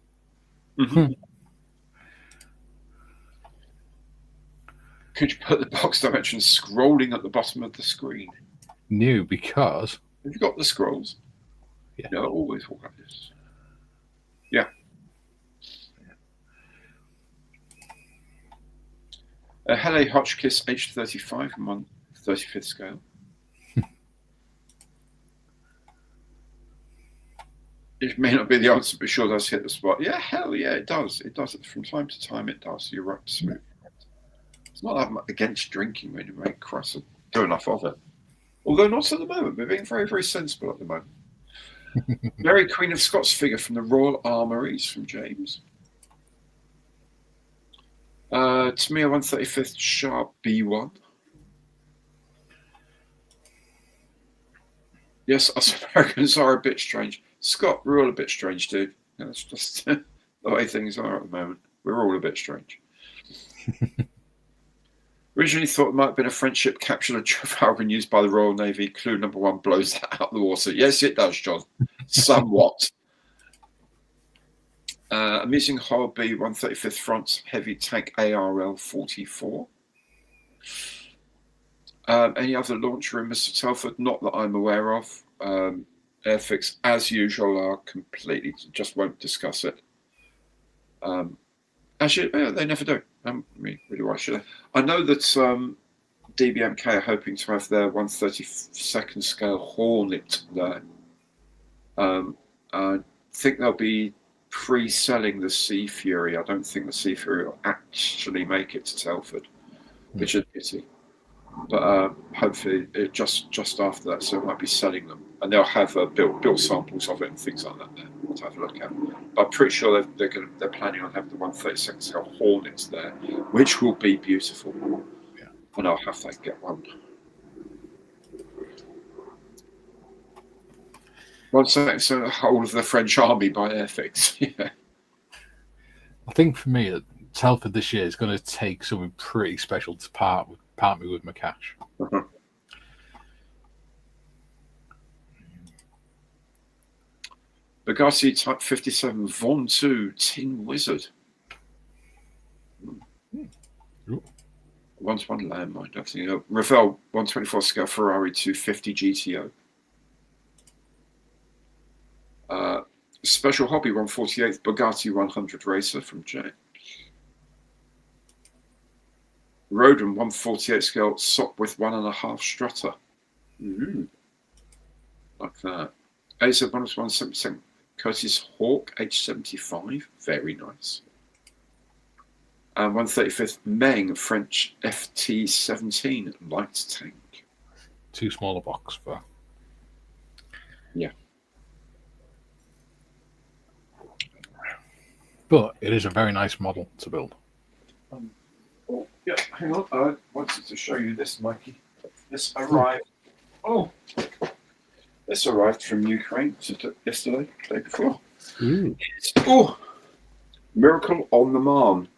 Could you put the box dimensions scrolling at the bottom of the screen? No, because... Have you got the scrolls? Yeah. No, always will have this. Yeah. Hele Hotchkiss H35 on 1/35th scale. It may not be the answer, but sure does hit the spot. Yeah, hell yeah, it does. It does. From time to time, it does. You're right. Smooth. It's not that I'm against drinking when you make crust and do enough of it. Although not at the moment. We're being very, very sensible at the moment. Mary Queen of Scots figure from the Royal Armouries from James. Tamiya 1/35th Sharp B1. Yes, us Americans are a bit strange. Scott, we're all a bit strange, dude. That's just the way things are at the moment. We're all a bit strange. Originally thought it might have been a French ship captured at Trafalgar and used by the Royal Navy. Clue number 1 blows that out of the water. Yes, it does, John. Somewhat. Amusing hobby 1/35th France heavy tank ARL 44. Any other launch rumours to Telford? Not that I'm aware of. Airfix, as usual, are completely just won't discuss it. Actually, they never do. Really, why should I? I know that DBMK are hoping to have their 132nd scale Hornet there. I think they'll be pre-selling the Sea Fury. I don't think the Sea Fury will actually make it to Telford, which is a pity. But hopefully, just after that, so it might be selling them, and they'll have built samples of it and things like that there to have a look at. But I'm pretty sure they're planning on having the 132nd scale Hornets there, which will be beautiful. Yeah. And I'll have to get one. Once it's a whole of the French army by Airfix. Yeah. I think for me, Telford this year is going to take something pretty special to part me with my cash. Uh-huh. Bugatti Type 57 Ventoux Tin Wizard. 1-to-1 landmine, I think. Ravel 124 scale Ferrari 250 GTO. Special Hobby 148th Bugatti 100 Racer from Jack. Rodin 148 scale Sopwith 1.5 strutter. Like that. Acer bonus 170% Curtis Hawk H75. Very nice. And 135th Meng French FT17 light tank. Too small a box for. Yeah. But it is a very nice model to build. Oh, yeah, hang on. I wanted to show you this, Mikey. This arrived. Oh, this arrived from Ukraine yesterday, the day before. Oh, Miracle on the Marne.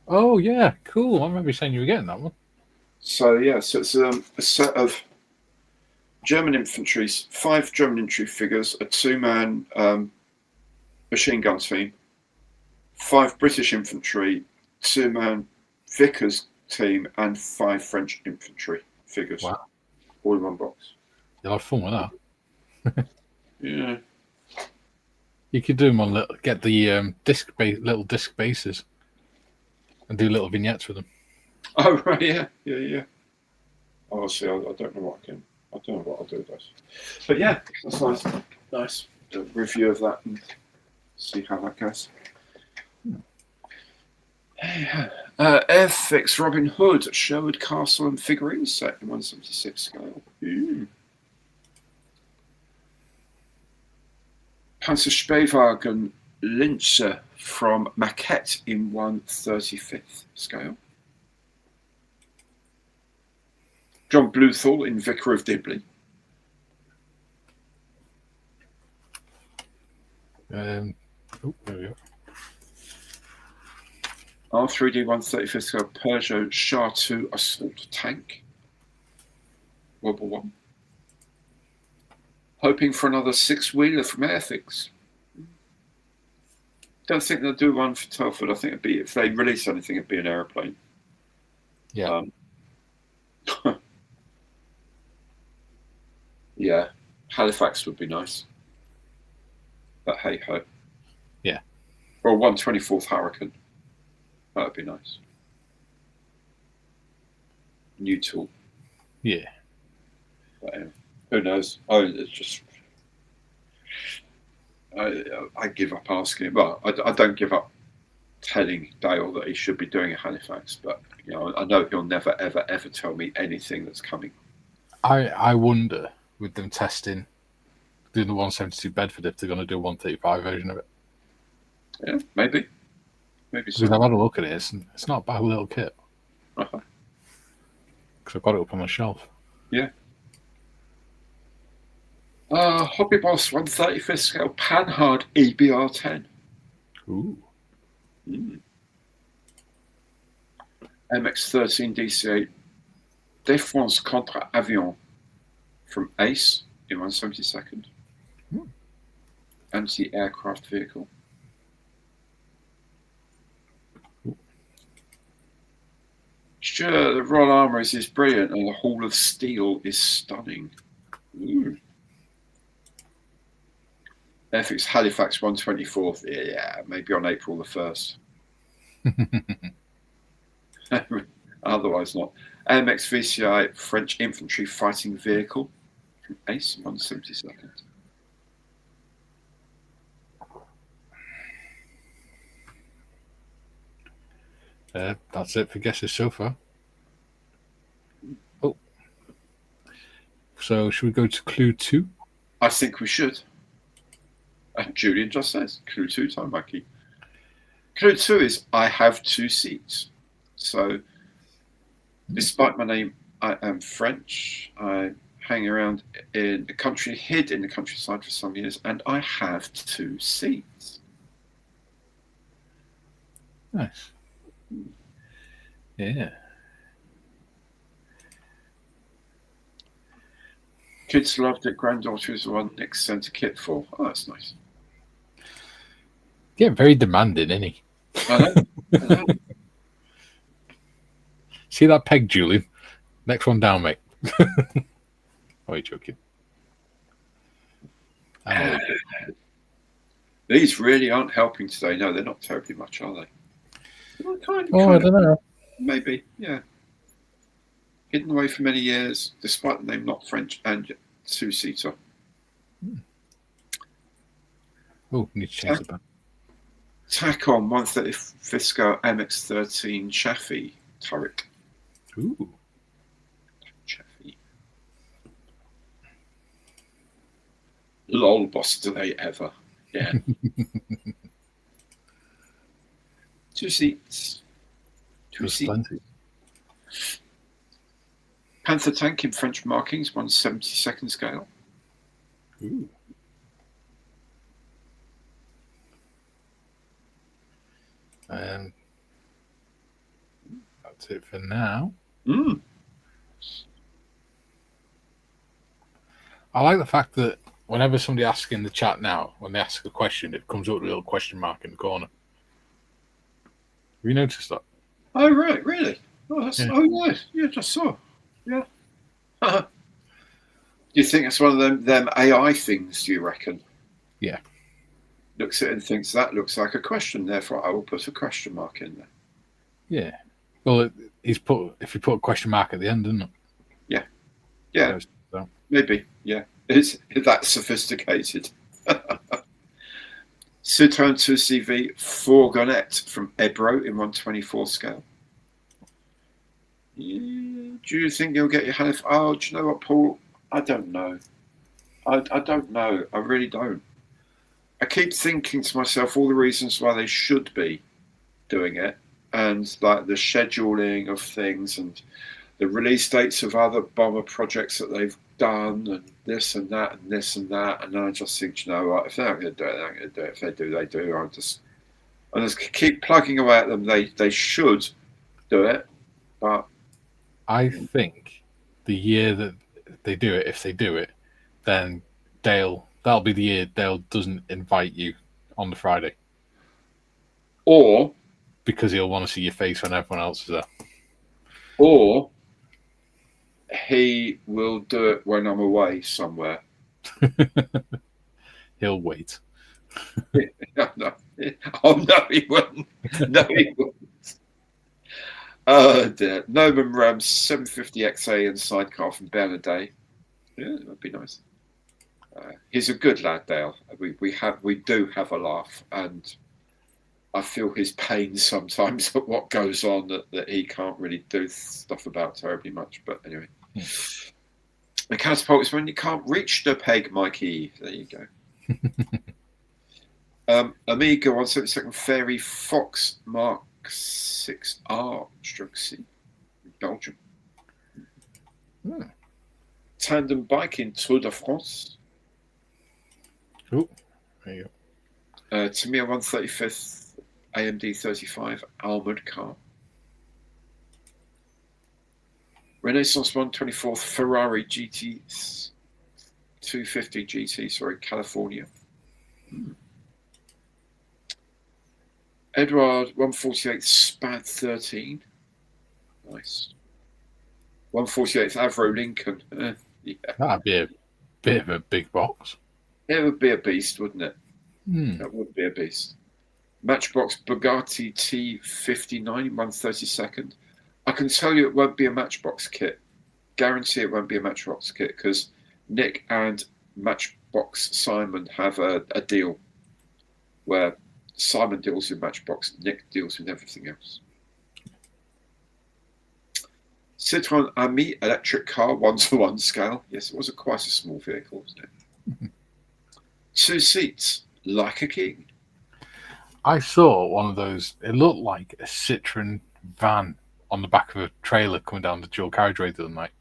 Oh, yeah, cool. I remember saying you were getting that one. So, yeah, so it's a set of German infantry, 5 German infantry figures, a 2-man machine gun team, 5 British infantry, 2-man Vickers team, and 5 French infantry figures. Wow. All in one box. You'll have fun with that. Yeah. You could do them on get the little disc bases and do little vignettes with them. Oh, right, yeah. Oh, see, I don't know what I don't know what I'll do with those. But yeah, that's nice. Nice review of that and see how that goes. Airfix Robin Hood Sherwood Castle and figurine set in 176 scale. Panzerspähwagen Lince from Maquette in 1/35th scale. John Bluthal in Vicar of Dibley. There we go. R3D 1/35th scale Peugeot Char 2 assault tank. World War One. Hoping for another 6-wheeler from Airfix. Don't think they'll do one for Telford. I think it'd be, if they release anything, it'd be an aeroplane. Yeah. Yeah, Halifax would be nice. But hey ho. Yeah. Or a 1/24th Hurricane. That would be nice. New tool. Yeah. But, who knows? It's just. I give up asking. Well, I don't give up telling Dale that he should be doing a Halifax, but I know he'll never, ever, ever tell me anything that's coming. I wonder, with them doing the 172 Bedford, if they're going to do a 135 version of it. Yeah, maybe. Maybe so. Because I've had a look at it. It's not a bad little kit. Uh-huh. Because I've got it up on my shelf. Yeah. Hobby Boss 1/35th scale Panhard EBR10. Ooh. MX-13 DC8 Défense contre Avion from Ace in 1/72nd. Anti-aircraft vehicle. Sure, the Royal Armour is brilliant and the Hall of Steel is stunning. Ooh. Airfix Halifax 1/24th. Yeah, maybe on April the 1st. Otherwise not. AMX VCI French infantry fighting vehicle from Ace 172nd. That's it for guesses so far. Oh. So should we go to clue 2? I think we should. Julian just says, clue 2 time, Mikey. Clue 2 is I have 2 seats. So, despite my name, I am French. I hang around in the country, hid in the countryside for some years, and I have 2 seats. Nice. Yeah. Kids loved it. Granddaughter is the one Nick sent a kit for. Oh, that's nice. Yeah, very demanding, isn't he? I know. See that peg, Julian? Next one down, mate. Oh, you're joking. These really aren't helping today. No, they're not terribly much, are they? Well, I don't know. Maybe, yeah. Hidden away for many years, despite the name not French, and 2-seater. Oh, need to change the back. Tac-on 130 Fisco MX-13 Chaffee turret. Ooh. Chaffee. Lol, boss, do they ever? Yeah. 2 seats. 2 seats. Plenty. Panther tank in French markings, 1/72nd scale. Ooh. That's it for now. Mm. I like the fact that whenever somebody asks in the chat now, when they ask a question, it comes up with a little question mark in the corner. Have you noticed that? Oh, right, really? Oh, that's, Yeah. oh yes. Yeah, just saw. Yeah. Do you think it's one of them AI things, do you reckon? Yeah. Looks at it and thinks that looks like a question, therefore I will put a question mark in there. Yeah. Well, if you put a question mark at the end, isn't it? Yeah, So, maybe. Yeah, it's that sophisticated. Citroen 2CV fourgonette from Ebro in 1/24 scale. Yeah. Do you think you'll get your hand? Oh, do you know what, Paul? I don't know. I don't know. I really don't. I keep thinking to myself all the reasons why they should be doing it, and like the scheduling of things and the release dates of other bomber projects that they've done, and this and that and this and that. And I just think, you know what? If they're not going to do it, they're not going to do it. If they do, they do. I just keep plugging away at them. They should do it, but I think the year that they do it, if they do it, then that'll be the year Dale doesn't invite you on the Friday. Or because he'll want to see your face when everyone else is there. Or he will do it when I'm away somewhere. He'll wait. No. Oh, no, he wouldn't. No, he wouldn't. Oh, dear. Noman Rams 750XA and sidecar from Bernaday. Yeah, that'd be nice. He's a good lad, Dale. We do have a laugh, and I feel his pain sometimes at what goes on that he can't really do stuff about terribly much. But anyway, the catapult is when you can't reach the peg, Mikey. There you go. Amiga 172nd Fairy Fox Mark 6R/C, Belgium. Tandem bike in Tour de France. Oh, there you go. Tamiya 135th AMD 35 armored car. Renaissance 124th Ferrari GT 250 GT, sorry, California. Edward 148th Spad 13. Nice. 148th Avro Lincoln. Yeah. That'd be a bit of a big box. It would be a beast, wouldn't it? Hmm. That would be a beast. Matchbox Bugatti T59, 1/32. I can tell you it won't be a Matchbox kit. Guarantee it won't be a Matchbox kit because Nick and Matchbox Simon have a deal where Simon deals with Matchbox, Nick deals with everything else. Citroën Ami electric car, 1-to-1 scale. Yes, it was quite a small vehicle, wasn't it? 2 seats, like a king. I saw one of those. It looked like a Citroen van on the back of a trailer coming down the dual carriageway the other night.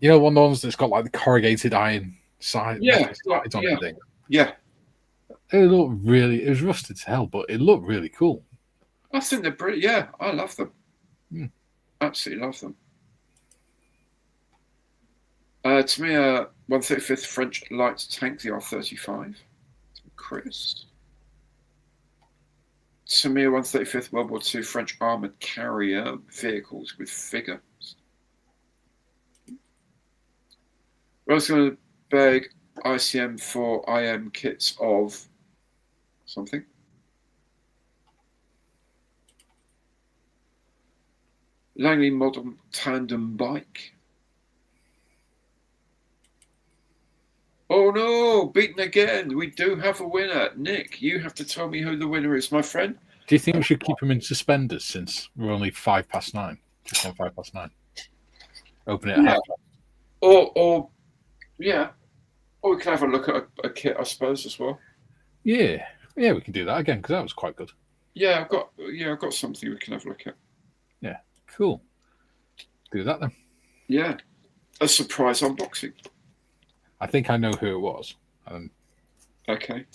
You know, one of the ones that's got like the corrugated iron sides on everything. Yeah. It looked really. It was rusted to hell, but it looked really cool. I think they're brilliant. Yeah, I love them. Absolutely love them. To me, 1/35 French light tank, the R35. Chris. To me, 1/35 World War II French armoured carrier vehicles with figures. Rosenberg ICM for IM kits of something. Langley modern tandem bike. Oh no, beaten again. We do have a winner. Nick, you have to tell me who the winner is, my friend. Do you think we should keep him in suspenders since we're only 9:05? Just on 9:05. Open it at half. Or we can have a look at a kit, I suppose, as well. Yeah, we can do that again because that was quite good. Yeah, I've got something we can have a look at. Yeah, cool. Do that then. Yeah, a surprise unboxing. I think I know who it was. Okay.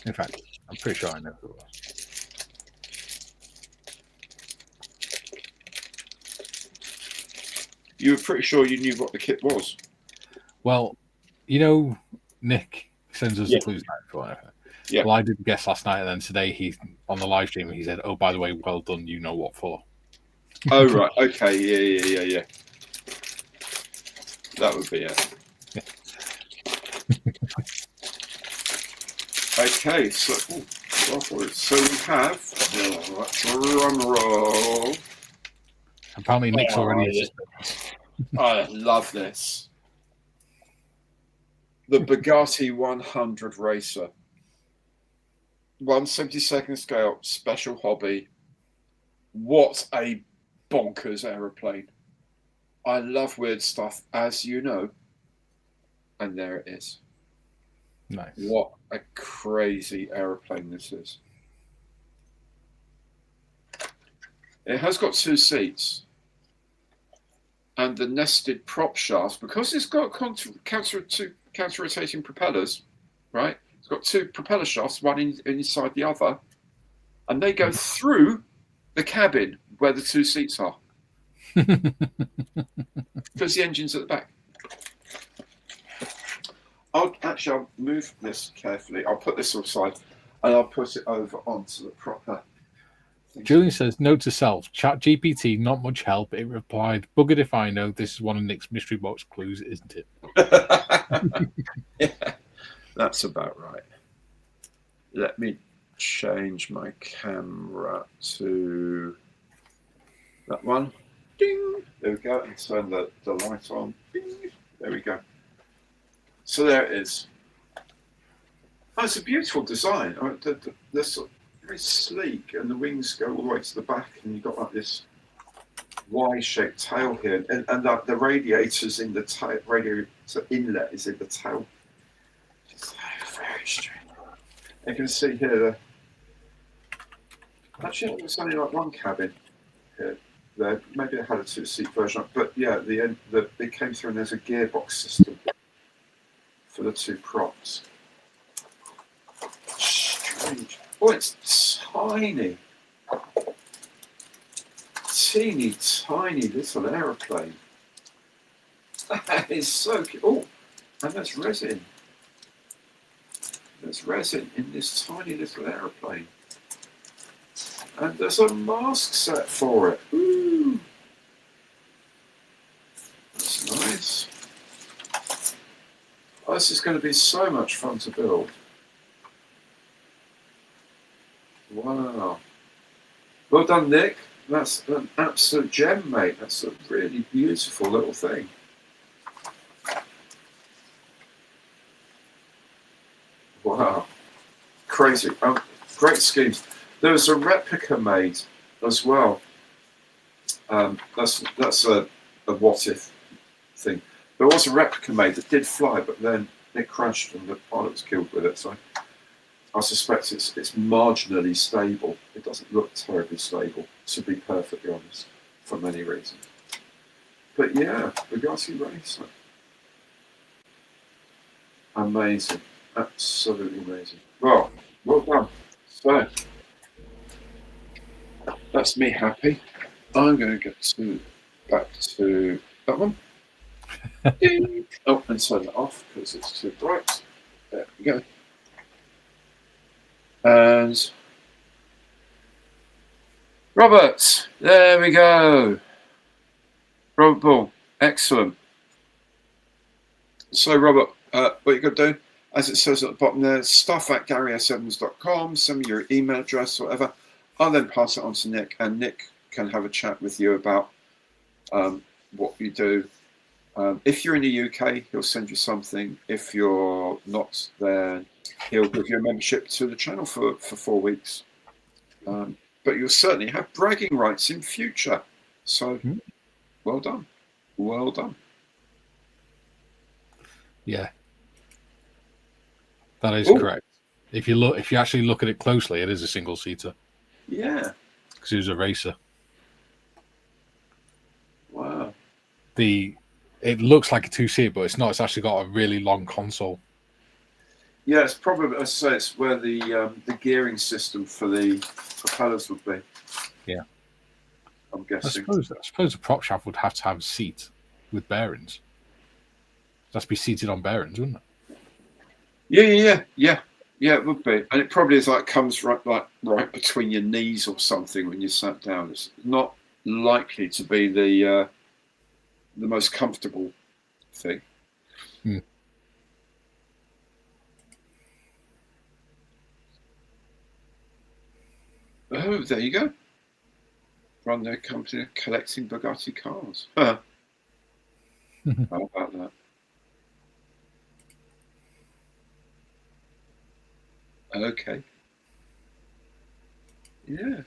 In fact, I'm pretty sure I know who it was. You were pretty sure you knew what the kit was. Well, you know, Nick sends us the clues night for it. Yeah. Well, I did guess last night, and then today he on the live stream he said, "Oh, by the way, well done. You know what for." Oh right. Okay. Yeah. That would be it. Yeah. Okay. So we have drum roll. Apparently, Nick's already. I love this. The Bugatti 100 Racer. 1/72 scale, special hobby. What a bonkers aeroplane. I love weird stuff, as you know. And there it is. Nice. What a crazy aeroplane this is. It has got 2 seats. And the nested prop shafts, because it's got counter-rotating propellers, right? It's got 2 propeller shafts, one inside the other, and they go through the cabin where the 2 seats are. Because the engine's at the back. I'll move this carefully. I'll put this aside, and I'll put it over onto the proper. Julian says, note to self, ChatGPT, not much help. It replied, buggered if I know, this is one of Nick's mystery box clues, isn't it? Yeah, that's about right. Let me change my camera to that one. Ding! There we go, and turn the light on. Ding! There we go. So there it is. Oh, it's a beautiful design. They're sort of very sleek, and the wings go all the way to the back, and you've got like this Y-shaped tail here, and the radiators in the tail, radiator inlet is in the tail. It's very strange. You can see here, actually there's only like one cabin here. There, maybe they had a 2-seat version, but yeah, it came through, and there's a gearbox system for the 2 props. Strange. Oh, it's tiny. Teeny tiny little aeroplane. That is so cute. Oh, and that's resin. There's resin in this tiny little aeroplane. And there's a mask set for it. Ooh. That's nice. Oh, this is going to be so much fun to build. Wow. Well done, Nick. That's an absolute gem, mate. That's a really beautiful little thing. Wow. Crazy. Great schemes. There was a replica made as well. That's a what if thing. There was a replica made that did fly, but then it crashed and the pilot was killed with it. So I suspect it's marginally stable. It doesn't look terribly stable, to be perfectly honest, for many reasons. But yeah, Bugatti Racer. Amazing. Absolutely amazing. Well done. So that's me happy. I'm going to get back to that one. Oh, and turn it off because it's too bright. There we go. And Robert, there we go. Robert Ball, excellent. So Robert, what you got to do, as it says at the bottom there, stuff@GarySevens.com, send me your email address or whatever. I'll then pass it on to Nick, and Nick can have a chat with you about what you do. If you're in the UK, he'll send you something. If you're not there, he'll give you a membership to the channel for 4 weeks. But you'll certainly have bragging rights in future. So, well done. Well done. Yeah. That is correct. If you actually look at it closely, it is a single seater. Yeah. Because he was a racer. Wow. It looks like a two-seater, but it's not. It's actually got a really long console. Yeah, it's probably, as I say, it's where the gearing system for the propellers would be. Yeah. I'm guessing. I suppose the prop shaft would have to have a seat with bearings. It has to be seated on bearings, wouldn't it? Yeah, it would be. And it probably is comes right between your knees or something when you sat down. It's not likely to be the most comfortable thing. Oh, there you go. Run their company collecting Bugatti cars. How about that? Okay. Yeah.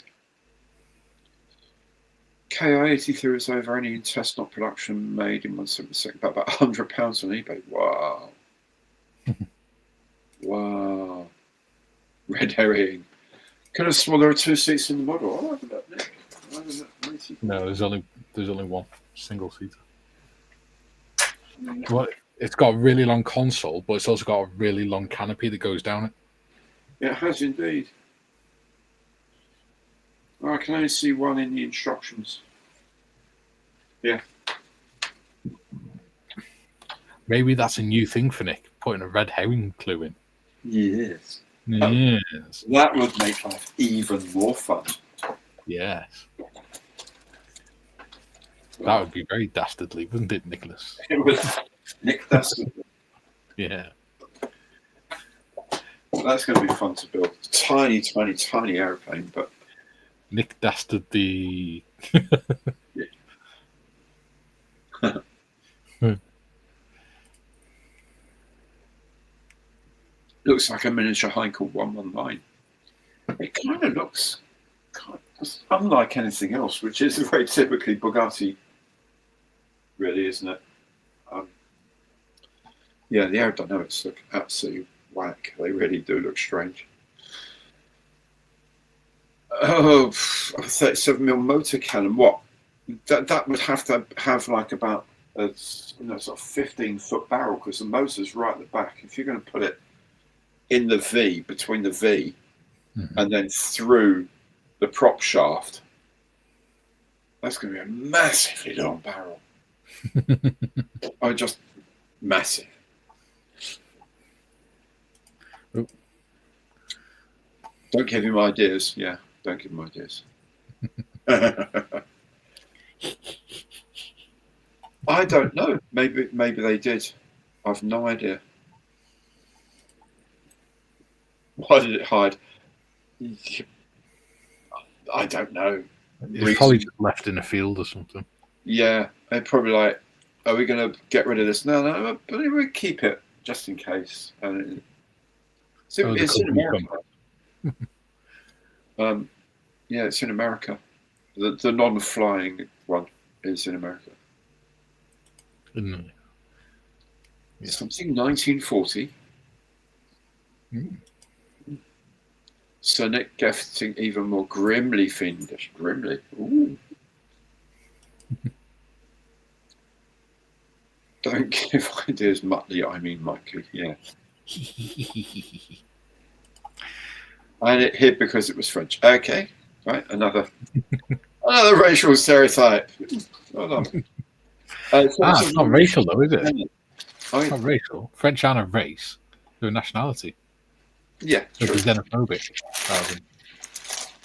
KI-83 is over only in test, not production, made in 1/72, about £100 on eBay. Wow. Wow. Red herring. Could have sworn there were 2 seats in the model. Oh, look at that, Nick. No, there's only one single seater. Well, it's got a really long console, but it's also got a really long canopy that goes down it. Yeah, it has indeed. Oh, I can only see one in the instructions. Yeah. Maybe that's a new thing for Nick, putting a red herring clue in. Yes. Yes. That would make life even more fun. Yes. That would be very dastardly, wouldn't it, Nicholas? It was Nick Dastardly. Yeah. That's going to be fun to build. Tiny, tiny, tiny airplane, but Nick Dastardly. Looks like a miniature Heinkel 119. It kind of looks unlike anything else, which is very typically Bugatti, really, isn't it? Yeah, the aerodynamics look absolutely whack. They really do look strange. Oh, a 37mm motor cannon. What? That would have to have about a sort of 15-foot barrel, because the motor's right at the back. If you're going to put it in the V, between the V, and then through the prop shaft, that's going to be a massively long barrel. Just massive. Oop. Don't give him ideas. Yeah, don't give him ideas. I don't know. Maybe they did. I've no idea. Why did it hide? I don't know. It's probably just left in a field or something. Yeah, they're probably like, are we going to get rid of this? No, but we keep it just in case. And it's in America. Yeah, it's in America. The non-flying one is in America. Yeah. Something 1940. Sonic getting even more grimly fiendish. Grimly. Ooh. Don't give ideas, Muttley. I mean, Mikey. Yeah. And it hid because it was French. Okay. Right. Another racial stereotype. Well done. It's not racial, though, is it? Oh, it's not racial. French aren't a race. They're a nationality. Yeah. They're xenophobic.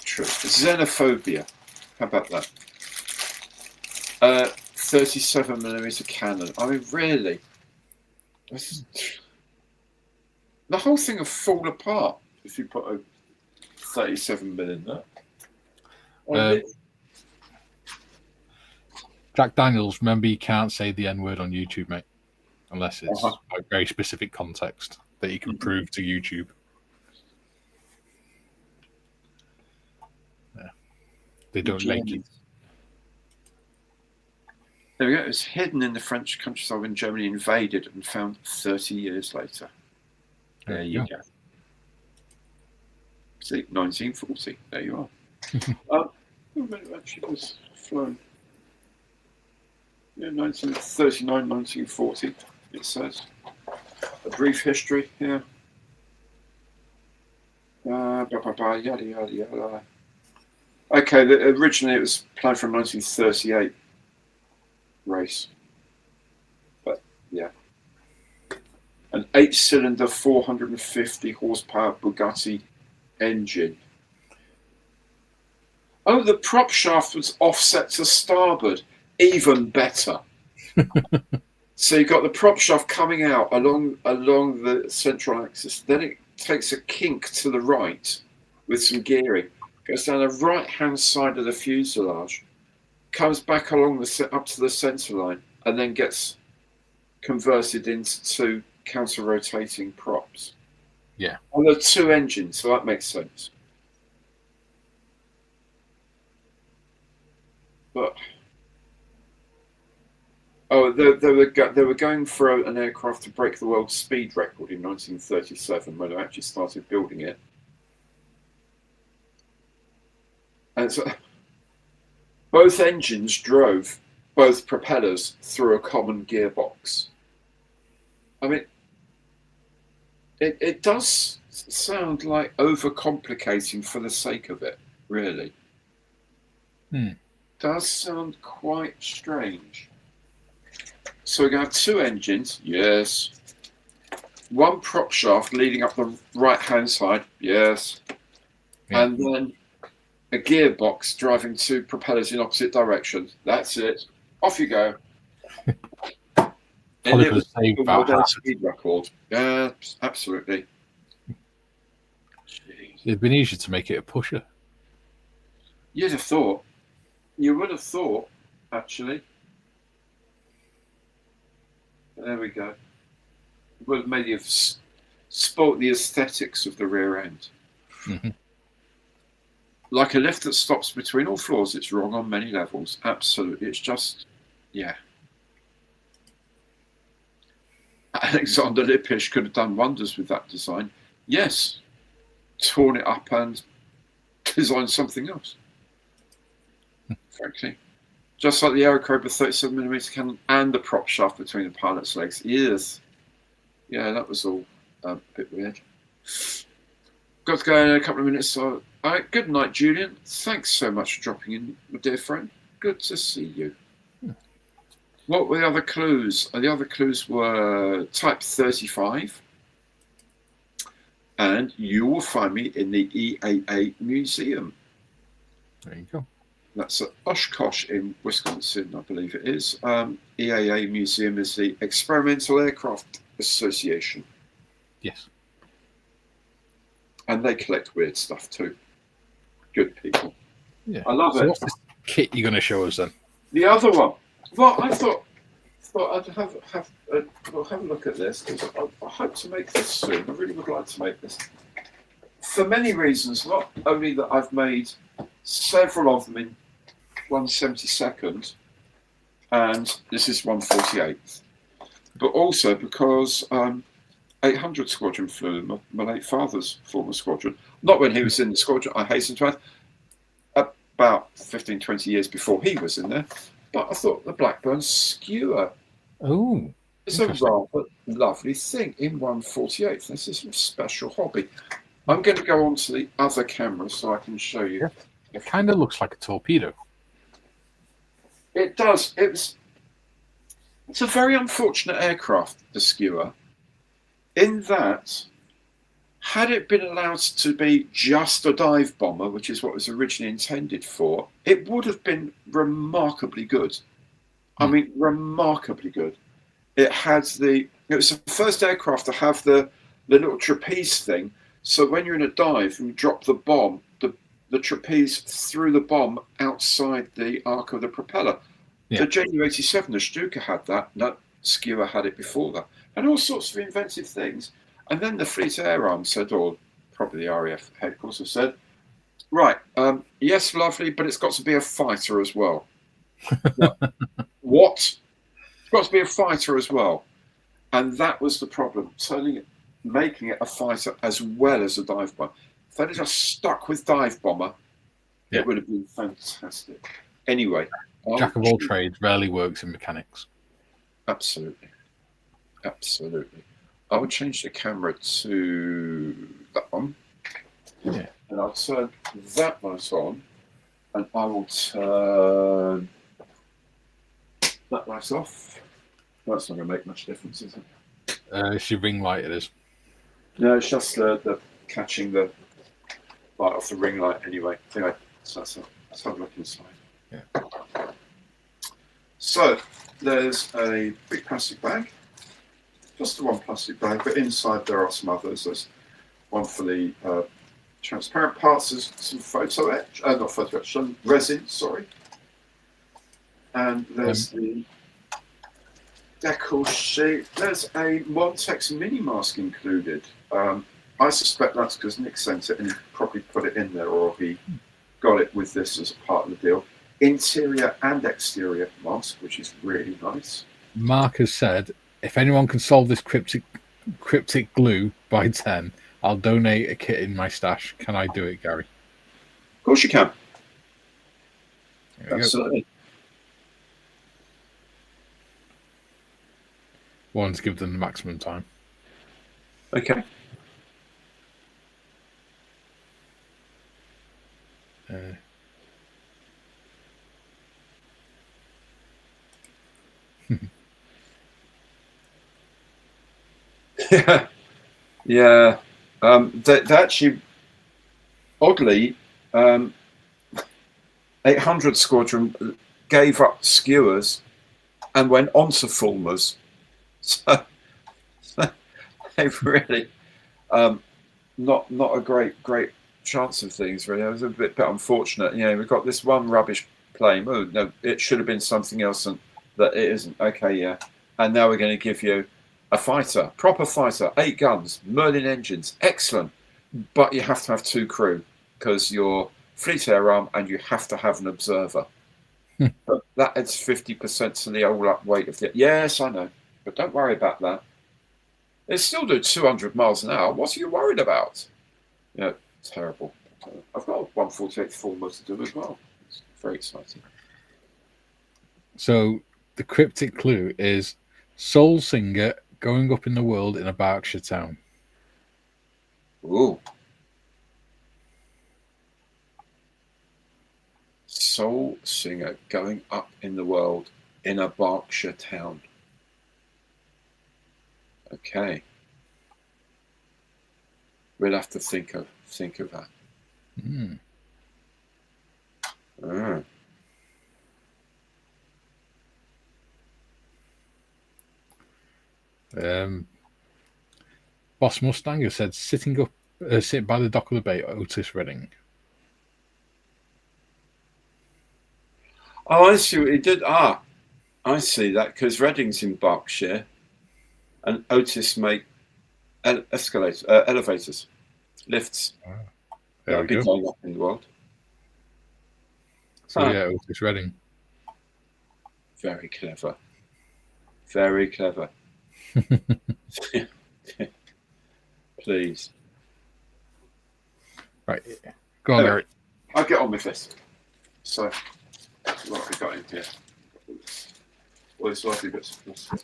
True. Xenophobia. How about that? 37mm cannon. I mean, really? The whole thing will fall apart if you put a 37mm in there. Jack Daniels, remember you can't say the N-word on YouTube, mate, unless it's a very specific context that you can prove to YouTube. Yeah. They don't like it. There we go. It was hidden in the French countryside when Germany invaded and found 30 years later. There you go. See, 1940. There you are. It actually was flown. Yeah, 1939, 1940, it says. A brief history here. Yada, yada, yada. Okay, originally it was planned for a 1938 race. But, yeah. An 8-cylinder, 450 horsepower Bugatti engine. Oh, the prop shaft was offset to starboard. Even better. So you've got the prop shaft coming out along the central axis. Then it takes a kink to the right with some gearing. Goes down the right-hand side of the fuselage. Comes back along up to the centre line. And then gets converted into two counter-rotating props. Yeah. And there are two engines, so that makes sense. But... Oh, they were going for an aircraft to break the world speed record in 1937 when they actually started building it. And so both engines drove both propellers through a common gearbox. I mean, it does sound like overcomplicating for the sake of it, really. Does sound quite strange. So we're going to have two engines, yes. One prop shaft leading up the right-hand side, yes. Yeah. And then a gearbox driving two propellers in opposite directions. That's it. Off you go. And it was a speed record. Yeah, absolutely. Jeez. It'd been easier to make it a pusher. You'd have thought. You would have thought, actually. There we go. Would have maybe have spoilt the aesthetics of the rear end. Mm-hmm. Like a lift that stops between all floors, it's wrong on many levels. Absolutely. It's just, yeah. Alexander Lippisch could have done wonders with that design. Yes. Torn it up and designed something else. Frankly. Just like the Aerocobra 37mm cannon and the prop shaft between the pilot's legs. Yes. Yeah, that was all a bit weird. Got to go in a couple of minutes. So, all right, good night, Julian. Thanks so much for dropping in, my dear friend. Good to see you. What were the other clues? The other clues were Type 35. And you will find me in the EAA Museum. There you go. That's at Oshkosh in Wisconsin, I believe it is. EAA Museum is the Experimental Aircraft Association. Yes. And they collect weird stuff too. Good people. Yeah. I love So it. what's this kit you're going to show us then? The other one. Well, I thought I'd have a look at this because I hope to make this soon. I really would like to make this for many reasons. Not only that I've made several of them in 1/72nd, and this is 1/48th, but also because 800 Squadron flew in my late father's former squadron. Not when he was in the squadron, I hasten to add, about 15, 20 years before he was in there. But I thought the Blackburn skewer is a rather lovely thing in 1/48th. This is a special hobby. I'm going to go on to the other camera so I can show you. Yeah. It kind of looks like a torpedo. It does. It's a very unfortunate aircraft, the skewer, in that had it been allowed to be just a dive bomber, which is what it was originally intended for, it would have been remarkably good. I mean, remarkably good. It was the first aircraft to have the little trapeze thing. So when you're in a dive and you drop the bomb, the trapeze threw the bomb outside the arc of the propeller. Yeah. The JU-87, the Stuka had that. No, Skewer had it before that. And all sorts of inventive things. And then the Fleet Air Arm said, or probably the RAF headquarters said, right, yes, lovely, but it's got to be a fighter as well. Now, what? It's got to be a fighter as well. And that was the problem, making it a fighter as well as a dive bomber. If they'd just stuck with dive bomber, it would have been fantastic. Anyway. Jack of all trades rarely works in mechanics. Absolutely. Absolutely. I would change the camera to that one. Yeah. And I'll turn that light on. And I will turn that light off. That's not going to make much difference, is it? It's your ring light, it is. No, it's just the catching the light off the ring light anyway. Anyway, so let's have a look inside. Yeah. So there's a big plastic bag. Just the one plastic bag, but inside there are some others. There's one for the transparent parts. There's some some resin, sorry. And there's the decal sheet. There's a Montex mini mask included. I suspect that's because Nick sent it and he probably put it in there, or he got it with this as a part of the deal. Interior and exterior mask, which is really nice. Mark has said, if anyone can solve this cryptic glue by 10, I'll donate a kit in my stash. Can I do it, Gary? Of course you can. Absolutely. One to give them the maximum time. Okay. Yeah. They actually, oddly, 800 Squadron gave up skewers and went on to fulmars. So they've really not a great chance of things, really. It was a bit unfortunate. You know, we've got this one rubbish plane. Oh no, it should have been something else, and that it isn't. Okay, yeah. And now we're going to give you a fighter, proper fighter, 8 guns, Merlin engines, excellent. But you have to have 2 crew because you're Fleet Air Arm and you have to have an observer. But that adds 50% to the all-up weight of the. Yes, I know, but don't worry about that. They still do 200 miles an hour. What are you worried about? Yeah, terrible. I've got a 148 Fulmer to do as well. It's very exciting. So the cryptic clue is soul singer going up in the world in a Berkshire town. Ooh. Soul singer going up in the world in a Berkshire town. Okay. We'll have to think of that. Boss Mustang has said sit by the dock of the bay, Otis Redding. Oh, I see what he did. Ah, I see that because Reading's in Berkshire, and Otis make elevators, lifts. There That'll we be go. going up in the world. So yeah, Otis Redding. Very clever. Very clever. Please. Right. Go on, Gary. I'll get on with this. So, what we got in here? All these lovely bits of plastic.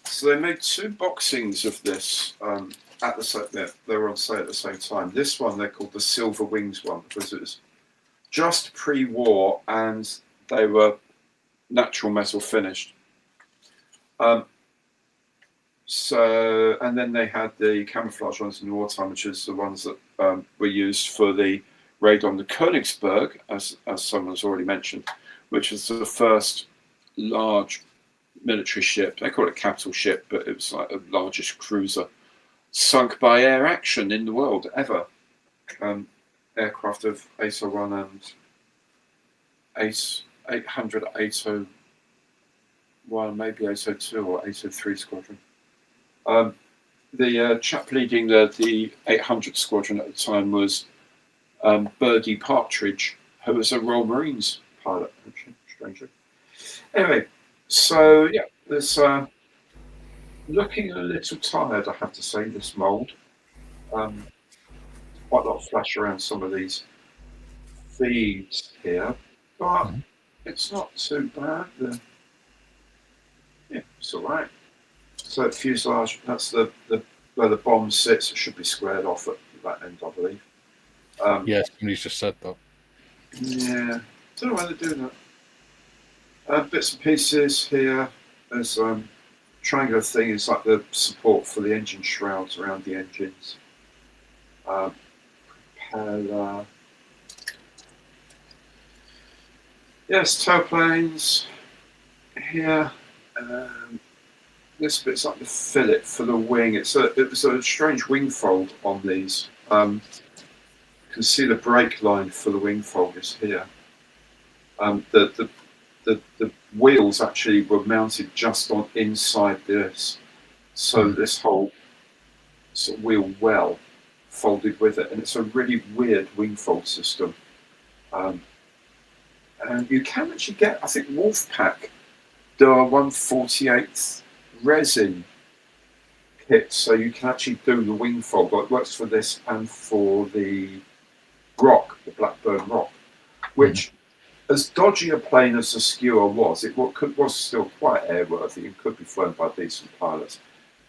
So they made 2 boxings of this at the same. They were on sale at the same time. This one they called the Silver Wings one because it was just pre-war and they were natural metal finished. So, and then they had the camouflage ones in wartime, which is the ones that were used for the raid on the Königsberg, as someone's already mentioned, which was the first large military ship. They call it a capital ship, but it was like the largest cruiser sunk by air action in the world ever. Aircraft of 801 and 800, 801, maybe 802 or 803 squadron. The chap leading the 800 squadron at the time was Birdie Partridge, who was a Royal Marines pilot, actually, strangely. Anyway, so yeah, there's looking a little tired, I have to say, this mould. Quite a lot of flash around some of these feeds here, but it's not too bad. Yeah, it's all right. So fuselage, that's the where the bomb sits. It should be squared off at that end, I believe. Yeah, somebody's just said that. Yeah, don't know why they're doing that. Bits and pieces here. There's triangular thing is like the support for the engine shrouds around the engines. Propeller. Yes, tow planes here. This bit's like the fillet for the wing. It was a strange wing fold on these. You can see the brake line for the wing fold is here. The wheels actually were mounted just on inside this, so this whole sort of wheel well folded with it, and it's a really weird wing fold system. And you can actually get, I think, Wolfpack do a 1/48 resin kit, so you can actually do the wing fold. It works for this and for the Rock, the Blackburn Rock, which, as dodgy a plane as the Skewer was, it was still quite airworthy and could be flown by decent pilots.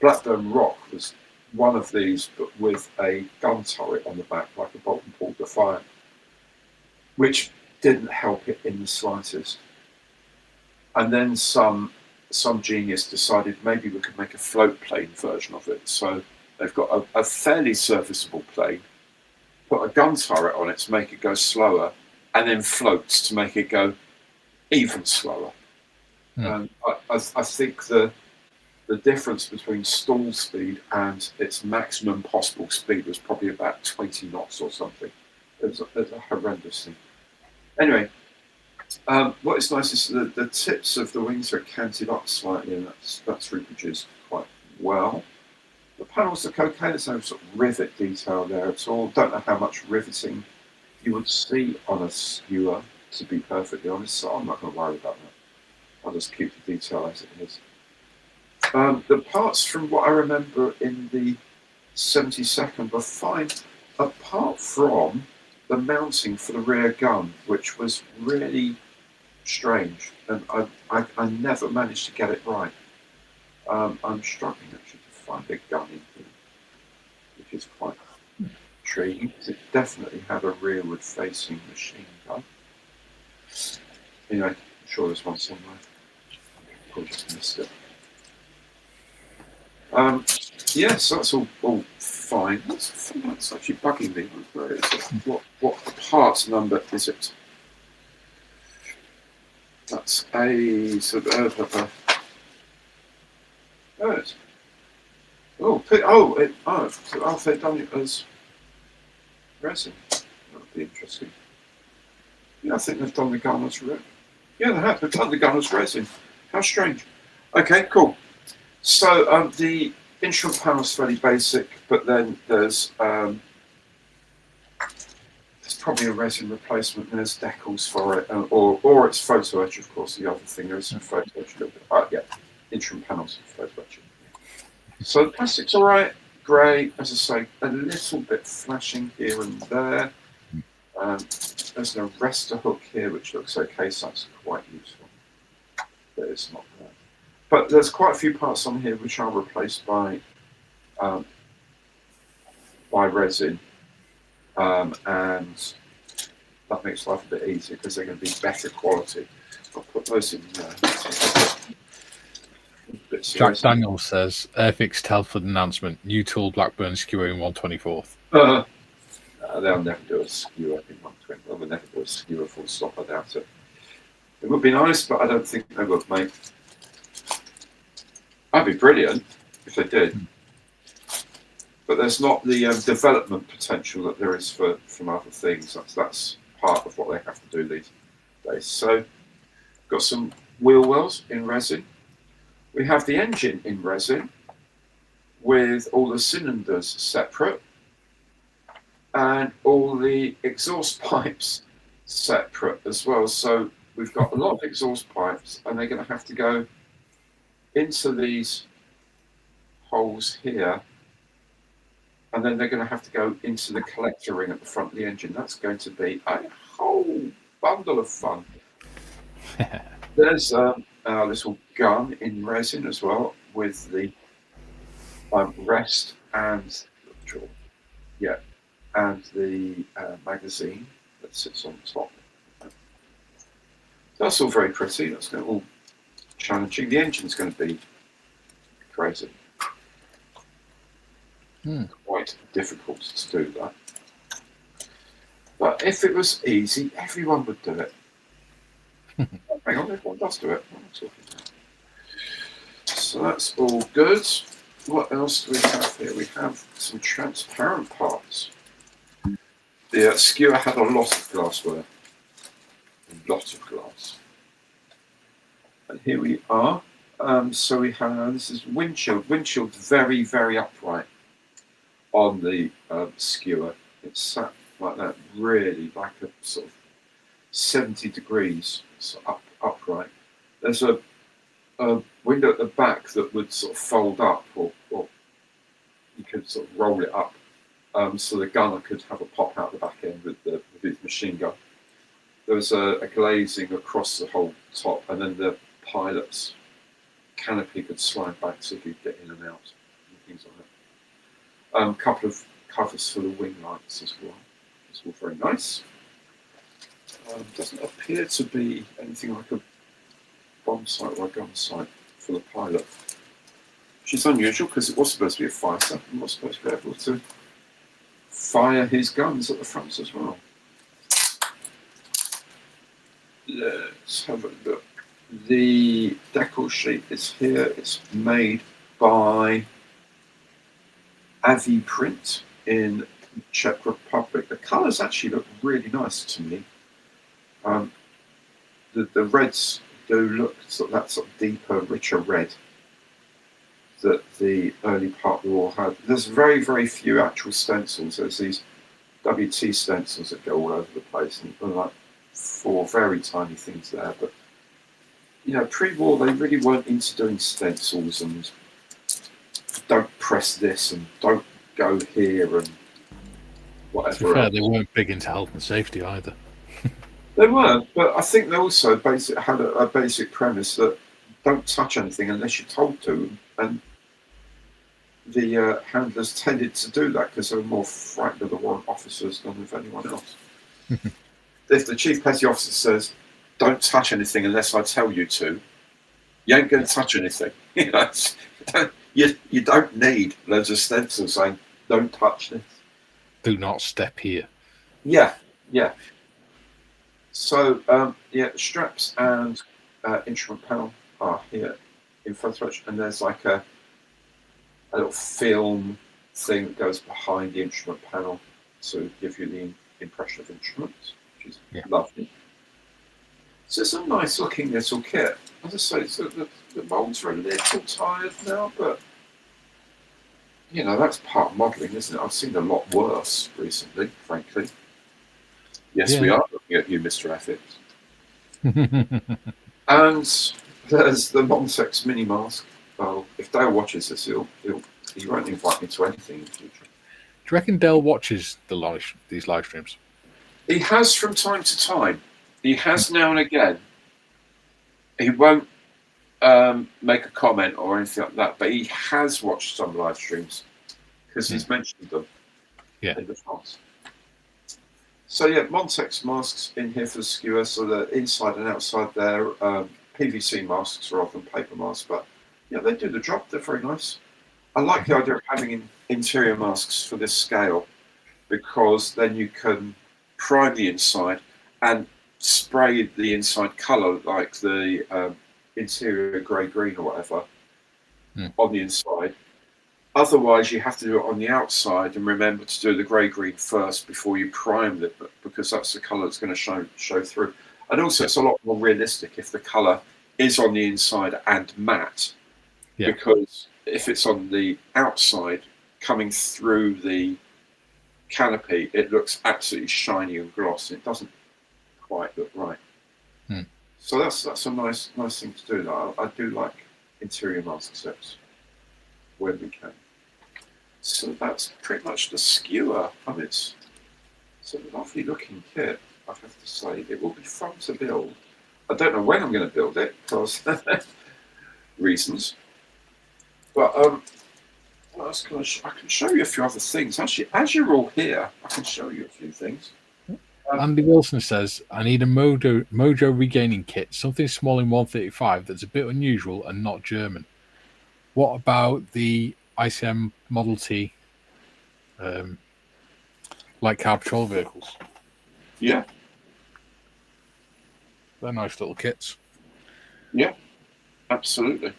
Blackburn Rock was one of these, but with a gun turret on the back, like a Bolt and Paul Defiant, which didn't help it in the slightest. And then some genius decided maybe we could make a float plane version of it. So they've got a fairly serviceable plane, put a gun turret on it to make it go slower, and then floats to make it go even slower. And I think the difference between stall speed and its maximum possible speed was probably about 20 knots or something. It was a horrendous thing. Anyway, what is nice is the tips of the wings are canted up slightly, and that's reproduced quite well. The panels are okay. There's no sort of rivet detail there at all. Don't know how much riveting you would see on a Skewer, to be perfectly honest, so I'm not going to worry about that. I'll just keep the detail as it is. The parts, from what I remember in the 72nd, were fine, apart from the mounting for the rear gun, which was really strange, and I never managed to get it right. I'm struggling actually to find a gun in here, which is quite intriguing, because it definitely had a rearward facing machine gun. Anyway, I'm sure there's one somewhere. I probably just missed it. Yes, that's all fine. That's actually bugging me. Where is it? What part number is it? That's a sort of they've done it as resin. That would be interesting. Yeah, I think they've done the gun as resin. Yeah, they have. They've done the gun as resin. How strange. Okay, cool. So the instrument panel is fairly basic, but then there's probably a resin replacement. There's decals for it, or it's photo etch, of course. The other thing there is some photo etch. Yeah, instrument panels and photo etch. So the plastic's all right. Grey, as I say, a little bit flashing here and there. There's an arrestor hook here, which looks okay, so that's quite useful. But it's not there. But there's quite a few parts on here which are replaced by resin, and that makes life a bit easier because they're going to be better quality. I'll put those in there. Jack Daniels says, Airfix Telford announcement, new tool Blackburn skewer in 124th. They'll never do a skewer in 120. They'll never do a skewer full stop, I doubt it. It would be nice, but I don't think they would, mate. That'd be brilliant if they did. But there's not the development potential that there is from other things. That's part of what they have to do these days. So, got some wheel wells in resin. We have the engine in resin with all the cylinders separate and all the exhaust pipes separate as well. So we've got a lot of exhaust pipes, and they're going to have to go into these holes here, and then they're going to have to go into the collector ring at the front of the engine. That's going to be a whole bundle of fun. There's a little gun in resin as well with the rest and the magazine that sits on top. That's all very pretty. That's going to all challenging. The engine's going to be crazy. Quite difficult to do that. But if it was easy, everyone would do it. Hang on, everyone does do it. So that's all good. What else do we have here? We have some transparent parts. The skewer had a lot of glassware. A lot of glass. And here we are. So we have, this is windshield. Windshield's very, very upright on the skewer. It's sat like that, really, like a sort of 70 degrees upright. There's a window at the back that would sort of fold up, or you could sort of roll it up, so the gunner could have a pop out the back end with his machine gun. There was a glazing across the whole top, and then the pilot's canopy could slide back so you could get in and out, and things like that. A couple of covers for the wing lights as well. It's all very nice. Doesn't appear to be anything like a bomb sight or a gun sight for the pilot, which is unusual because it was supposed to be a fighter and was supposed to be able to fire his guns at the front as well. Let's have a look. The decal sheet is here. It's made by Avi Print in Czech Republic. The colours actually look really nice to me. The reds do look that sort of deeper, richer red that the early part of the war had. There's very, very few actual stencils. There's these WT stencils that go all over the place, and there are like 4 very tiny things there. But you know, pre-war they really weren't into doing stencils and don't press this and don't go here and whatever. To be fair, they weren't big into health and safety either. They weren't, but I think they also had a basic premise that don't touch anything unless you're told to, and the handlers tended to do that because they were more frightened of the warrant officers than of anyone else. If the chief petty officer says, "Don't touch anything unless I tell you to," you ain't going to touch anything. You know, you don't need loads of stencils saying, "Don't touch this. Do not step here." Yeah. So, the straps and instrument panel are here in photo etch, and there's like a little film thing that goes behind the instrument panel to give you the impression of instruments, which is Yeah. lovely. So it's a nice looking little kit. As I say, so the molds are a little tired now, but that's part of modelling, isn't it? I've seen a lot worse recently, frankly. Yes, we Yeah. are looking at you, Mr. Ethics. And there's the Montex mini mask. Well, if Dale watches this, he won't invite me to anything in the future. Do you reckon Dale watches these live streams? He has from time to time. He has now and again. He won't make a comment or anything like that, but he has watched some live streams because he's mentioned them in the past. So yeah, Montex masks in here for the skewer, so the inside and outside there. PVC masks rather than paper masks, but they do the job. They're very nice. I like the idea of having interior masks for this scale because then you can prime the inside and spray the inside colour, like the interior grey-green or whatever, on the inside. Otherwise, you have to do it on the outside and remember to do the grey-green first before you prime it, because that's the colour that's going to show through. And also, it's a lot more realistic if the colour is on the inside and matte, because if it's on the outside coming through the canopy, it looks absolutely shiny and gloss. It doesn't quite look right. So that's a nice thing to do. I do like interior mask sets when we can. So that's pretty much the skewer. I mean, it's a lovely looking kit, I have to say. It will be fun to build. I don't know when I'm going to build it because reasons. But what else can I can show you a few other things. Actually, as you're all here, I can show you a few things. Andy Wilson says, I need a Mojo regaining kit, something small in 135 that's a bit unusual and not German. What about the ICM Model T, like car patrol vehicles? Yeah. They're nice little kits. Yeah, absolutely.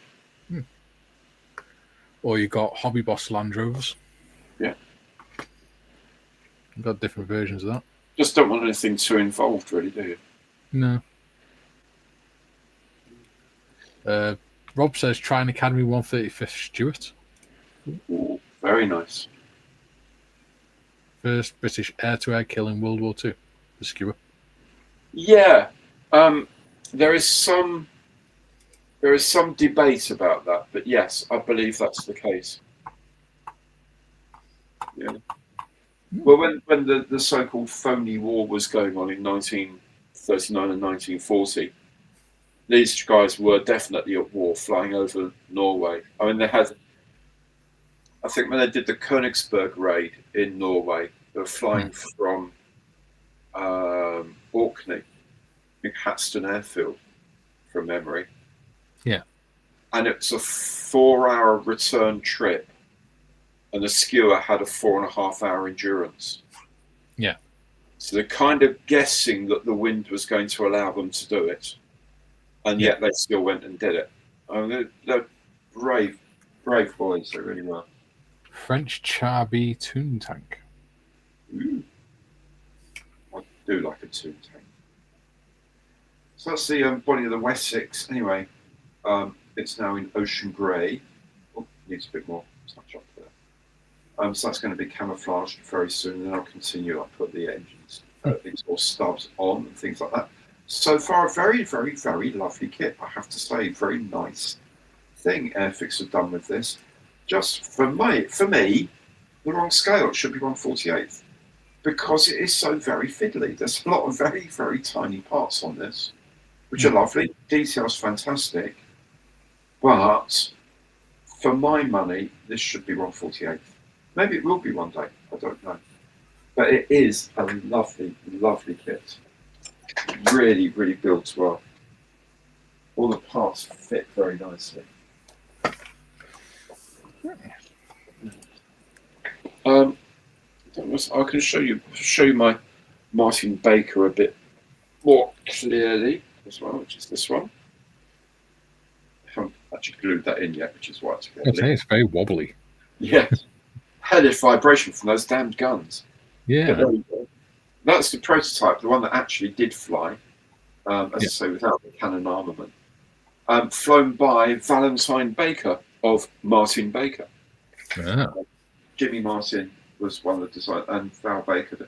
Or you got Hobby Boss Land Rovers. Yeah. You've got different versions of that. Just don't want anything too involved, really, do you? No. Rob says, try an Academy 135th Stuart. Ooh, very nice. First British air-to-air kill in World War II. The skewer. Yeah. There is some debate about that, but yes, I believe that's the case. Yeah. Well, when the so-called phony war was going on in 1939 and 1940, these guys were definitely at war, flying over Norway. I mean, I think when they did the Königsberg raid in Norway, they were flying from Orkney, Hatston Airfield, from memory. Yeah. And it's a 4-hour return trip. And the skewer had a 4.5-hour endurance. Yeah. So they're kind of guessing that the wind was going to allow them to do it. And yet they still went and did it. I mean, they're brave boys, they really were. French Charby Toon Tank. Ooh. I do like a Toon Tank. So that's the body of the Wessex. Anyway, it's now in ocean grey. Oh, needs a bit more touch up there. So that's going to be camouflaged very soon, and then I'll continue. I'll put the engines, or stubs on and things like that. So far, a very, very, very lovely kit, I have to say. Very nice thing Airfix have done with this. Just for me, the wrong scale. It should be 1/48th because it is so very fiddly. There's a lot of very, very tiny parts on this, which are lovely. Details fantastic, but for my money, this should be 1/48th. Maybe it will be one day. I don't know, but it is a lovely, lovely kit. Really, really built well. All the parts fit very nicely. I can show you my Martin Baker a bit more clearly as well, which is this one. I haven't actually glued that in yet, which is why it's wobbly. It's very wobbly. Yeah, hellish vibration from those damned guns. Yeah. But there you go. That's the prototype, the one that actually did fly, as I say, without the cannon armament. Flown by Valentine Baker of Martin Baker. Yeah. Jimmy Martin was one of the designers, and Val Baker.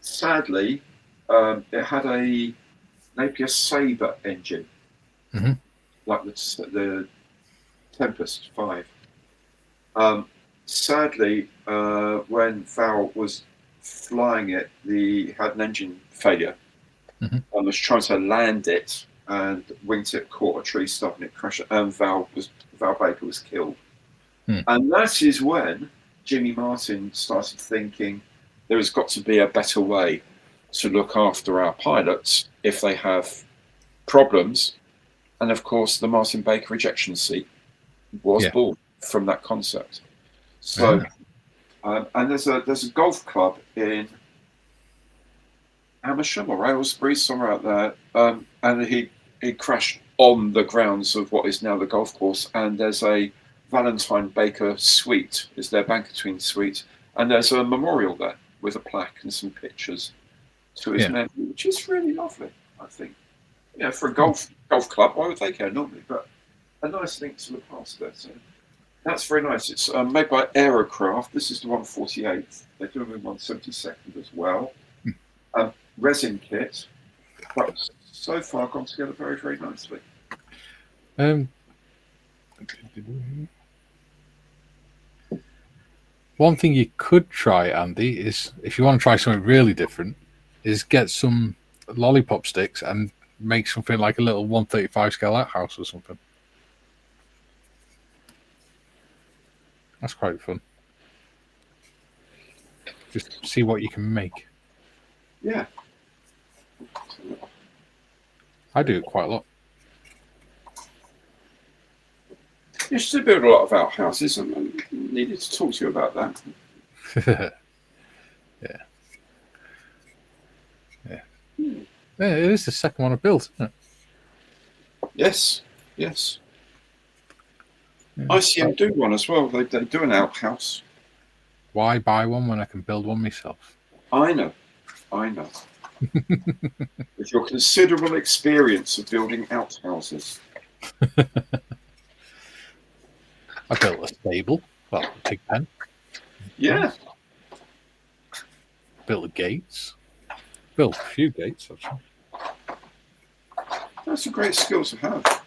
Sadly, it had a Napier Sabre engine, like the Tempest 5. Sadly, when Val was flying it, had an engine failure and was trying to land it, and wingtip caught a tree stump and it crashed, and Val Baker was killed. And that is when Jimmy Martin started thinking there has got to be a better way to look after our pilots if they have problems. And of course, the Martin Baker ejection seat was born from that concept. So, and there's a golf club in Amersham or Aylesbury, somewhere out there, and he crashed on the grounds of what is now the golf course. And there's a Valentine Baker suite, is their banqueting suite, and there's a memorial there with a plaque and some pictures to his memory, which is really lovely, I think. Yeah, for a golf club, why would they care normally? But a nice link to the past there. So that's very nice. It's made by Aerocraft. This is the 148th. They're doing the 172nd as well. Resin kit, but so far gone together very, very nicely. One thing you could try, Andy, is if you want to try something really different, is get some lollipop sticks and make something like a little 135 scale outhouse or something. That's quite fun. Just see what you can make. Yeah. I do it quite a lot. You should build a lot of outhouses. I needed to talk to you about that. Yeah, it is the second one I built, isn't it? Yes. Yeah. ICM do one as well. They do an outhouse. Why buy one when I can build one myself? I know. With your considerable experience of building outhouses. I built a stable, well, a pig pen. Yeah. Built the gates. Built a few gates, actually. That's a great skill to have.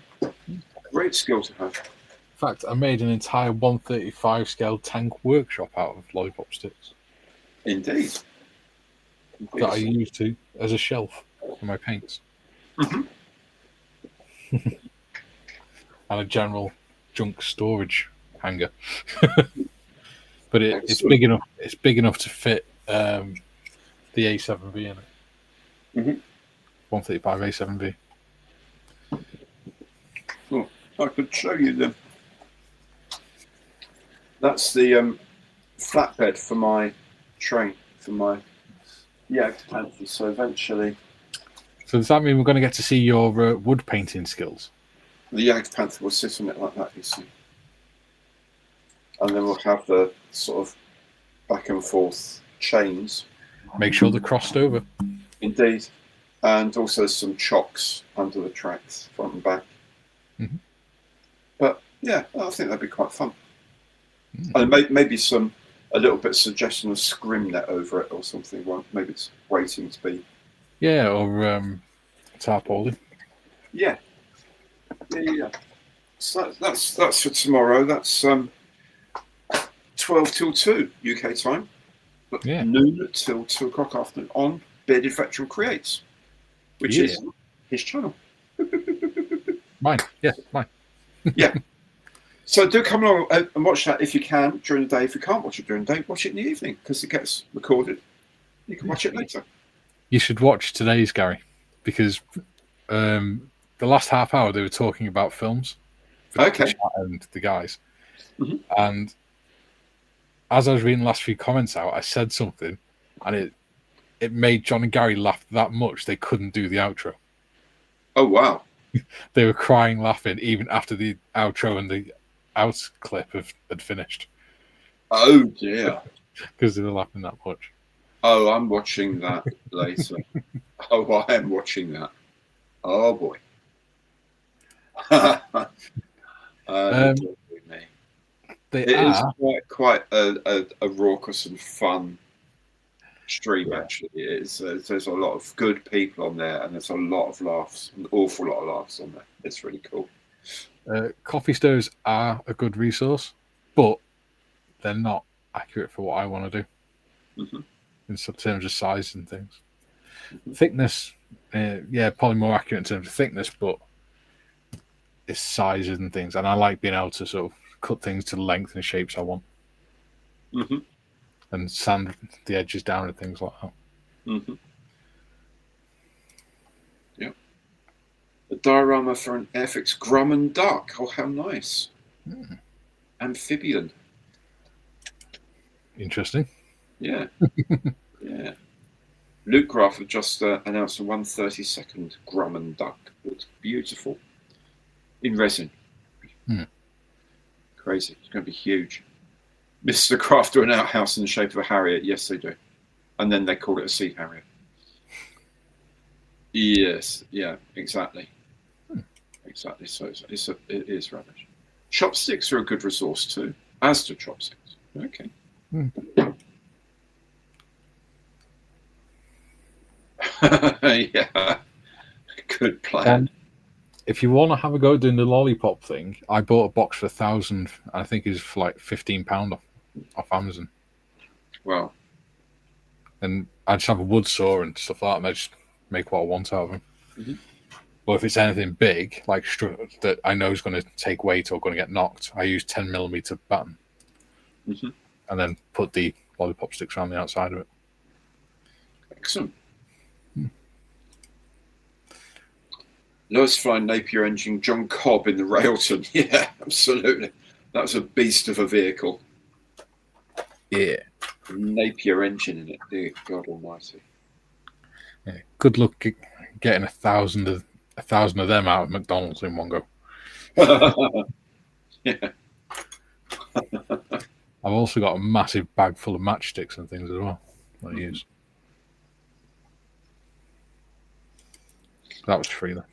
Great skill to have. In fact, I made an entire 135 scale tank workshop out of lollipop sticks. Indeed. That I used as a shelf for my paints. And a general junk storage hanger. But it's big enough. It's big enough to fit the A7V in it. 135 A7V. Oh, I could show you them. That's the flatbed for my train, for my Panther. So eventually, So does that mean we're going to get to see your wood painting skills? the Yag Panther will sit on it like that, you see. And then we'll have the sort of back and forth chains. Make sure they're crossed over. Indeed. And also some chocks under the tracks, front and back. But yeah, I think that'd be quite fun. And maybe a little bit of suggestion of scrim net over it or something. Well, maybe it's waiting to be. Yeah, or tarpaulin. Yeah. So that's for tomorrow. That's 12 till 2 UK time. But noon till 2 o'clock afternoon on Bearded Veteran Creates, which is his channel. Mine. Yeah. So do come along and watch that if you can during the day. If you can't watch it during the day, watch it in the evening because it gets recorded. You can watch it later. You should watch today's, Gary, because the last half hour they were talking about films. Okay. And the guys. And as I was reading the last few comments out, I said something, and it made John and Gary laugh that much they couldn't do the outro. Oh, wow. They were crying, laughing, even after the outro and the out clip had finished. Oh, dear. Because they were laughing that much. Oh, I'm watching that later. Oh, I am watching that. Oh boy. Me. They It is are. quite a raucous and fun stream. Actually, it is. There's a lot of good people on there, and there's a lot of laughs, an awful lot of laughs on there. It's really cool. Coffee stirrers are a good resource, but they're not accurate for what I want to do in terms of size and things. Thickness, probably more accurate in terms of thickness, but it's sizes and things. And I like being able to sort of cut things to the length and shapes I want, and sand the edges down and things like that. Yeah. A diorama for an Airfix Grumman duck. Oh, how nice. Amphibian. Interesting. Yeah. Yeah. Luke Graff have just announced a 1/32 Grumman duck. Looks beautiful. In resin. Crazy. It's going to be huge. Mr. Craft do an outhouse in the shape of a Harrier. Yes, they do. And then they call it a Sea Harrier. Yes. Yeah, exactly. Exactly. So it is rubbish. Chopsticks are a good resource too. As do chopsticks. Okay. Yeah. Good plan. If you want to have a go doing the lollipop thing, I bought a box for 1,000. I think it's for like £15 off Amazon. Wow. And I just have a wood saw and stuff like that, and I just make what I want out of them. But if it's anything big, like that I know is going to take weight or going to get knocked, I use 10mm batten. And then put the lollipop sticks around the outside of it. Excellent. Lowest flying Napier engine, John Cobb in the Railton. Yeah, absolutely. That was a beast of a vehicle. Yeah. Napier engine in it. Dear God Almighty. Yeah. Good luck getting 1,000 of them out of McDonald's in one go. Yeah. I've also got a massive bag full of matchsticks and things as well that I use. That was free then.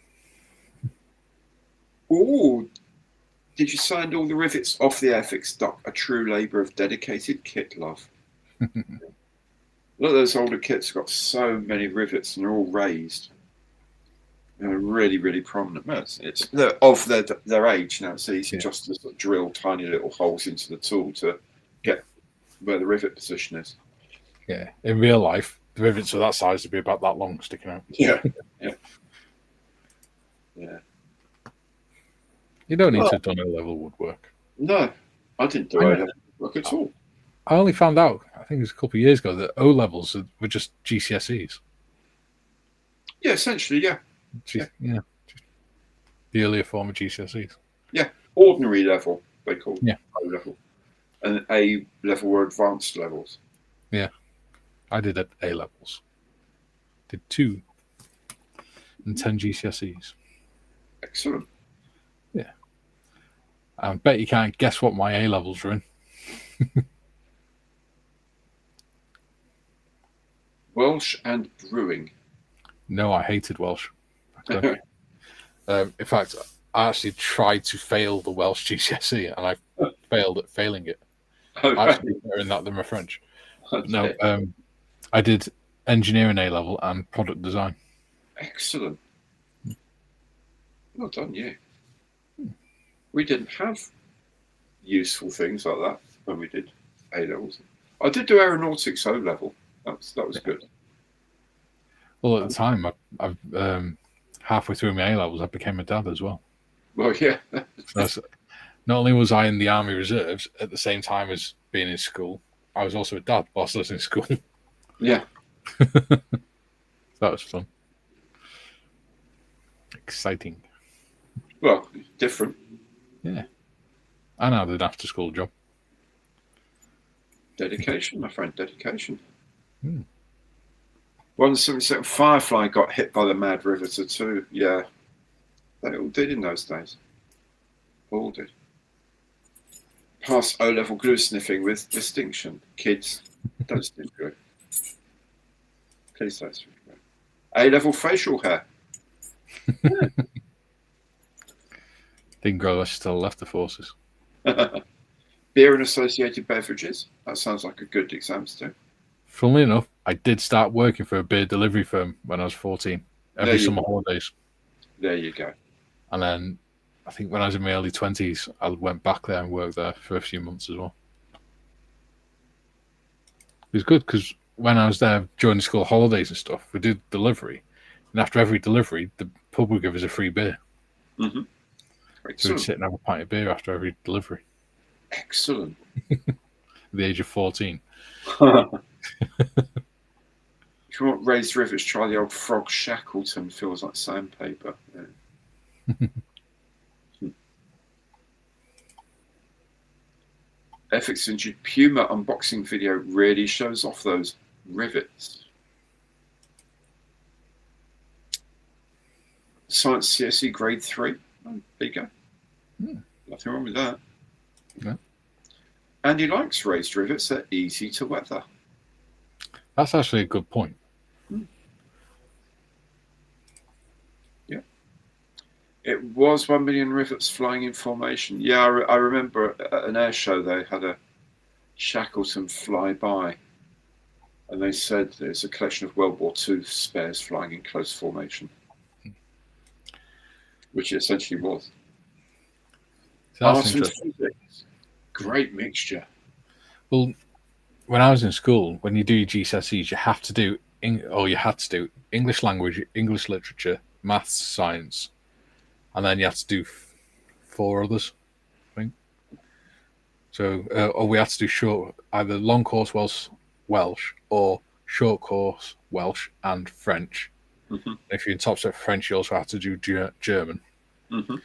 Oh, did you find all the rivets off the Airfix duck? A true labour of dedicated kit love. Look at those older kits, got so many rivets and they're all raised. They're really, really prominent. They're of their age now. It's easy just to sort of drill tiny little holes into the tool to get where the rivet position is. Yeah, in real life, the rivets of that size would be about that long sticking out. Yeah. You don't need to have done A-level woodwork. No, I didn't do A-level woodwork at all. I only found out, I think it was a couple of years ago, that O-levels were just GCSEs. Yeah, essentially, yeah. The earlier form of GCSEs. Yeah, ordinary level, they call it. O-level. And A-level were advanced levels. Yeah. I did at A-levels. Did 2 and 10 GCSEs. Excellent. Yeah. I bet you can't guess what my A-levels were in. Welsh and brewing. No, I hated Welsh. In fact, I actually tried to fail the Welsh GCSE, and I failed at failing it. I actually did better in that than my French. Okay. No, I did engineering A-level and product design. Excellent. Well done, you. We didn't have useful things like that when we did A-levels. I did do aeronautics O-level. That was good. Well, at the time, I've halfway through my A-levels, I became a dad as well. Well, yeah. So not only was I in the Army Reserves at the same time as being in school, I was also a dad whilst I was in school. Yeah. That was fun. Exciting. Well, different. Yeah. I now did an after-school job. Dedication, my friend, dedication. 172 Firefly got hit by the Mad Riveter too. Yeah. They all did in those days. All did. Pass O-level glue sniffing with distinction. Kids, don't sniff glue. Please don't. A-level facial hair. Didn't grow us till left the forces. Beer and associated beverages. That sounds like a good exam to do. Funnily enough, I did start working for a beer delivery firm when I was 14, every summer holidays. There you go. And then I think when I was in my early 20s, I went back there and worked there for a few months as well. It was good because when I was there during the school holidays and stuff, we did delivery. And after every delivery, the pub would give us a free beer. Mm-hmm. So we'd sit and have a pint of beer after every delivery. Excellent. At the age of 14. If you want raised rivers, try the old Frog Shackleton. Feels like sandpaper. Yeah. Ethics Injured Puma unboxing video really shows off those rivets. Science CSE grade 3. Oh, there you go. Nothing wrong with that. No. And he likes raised rivets. They're easy to weather. That's actually a good point. Yeah. It was 1 million rivets flying in formation. Yeah, I remember at an air show they had a Shackleton fly by. And they said there's a collection of World War II spares flying in close formation. Which it essentially was. So that's Art and interesting. physics. Great mixture. Well, when I was in school, when you do your GCSEs, you have to do, you had to do English language, English literature, maths, science, and then you had to do 4 others, I think. So, or we had to do either long course Welsh or short course Welsh and French. Mm-hmm. If you're in top set for French, you also have to do German. Mm-hmm. And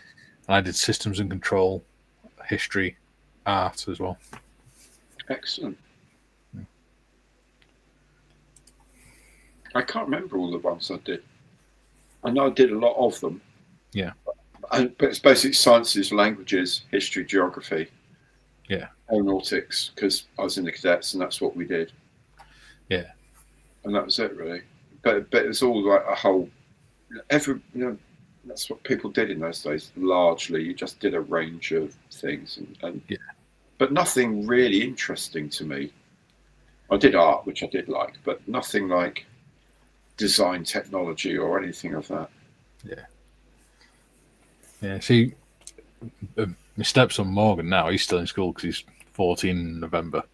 I did systems and control, history, art as well. Excellent. I can't remember all the ones I did. I know I did a lot of them. Yeah. But it's basic sciences, languages, history, geography. Yeah. Aeronautics, because I was in the cadets and that's what we did. Yeah. And that was it, really. But it was all like a whole. That's what people did in those days. Largely, you just did a range of things, and yeah. But nothing really interesting to me. I did art, which I did like, but nothing like design, technology, or anything of that. Yeah. Yeah. See, my stepson Morgan now, he's still in school because he's 14 in November,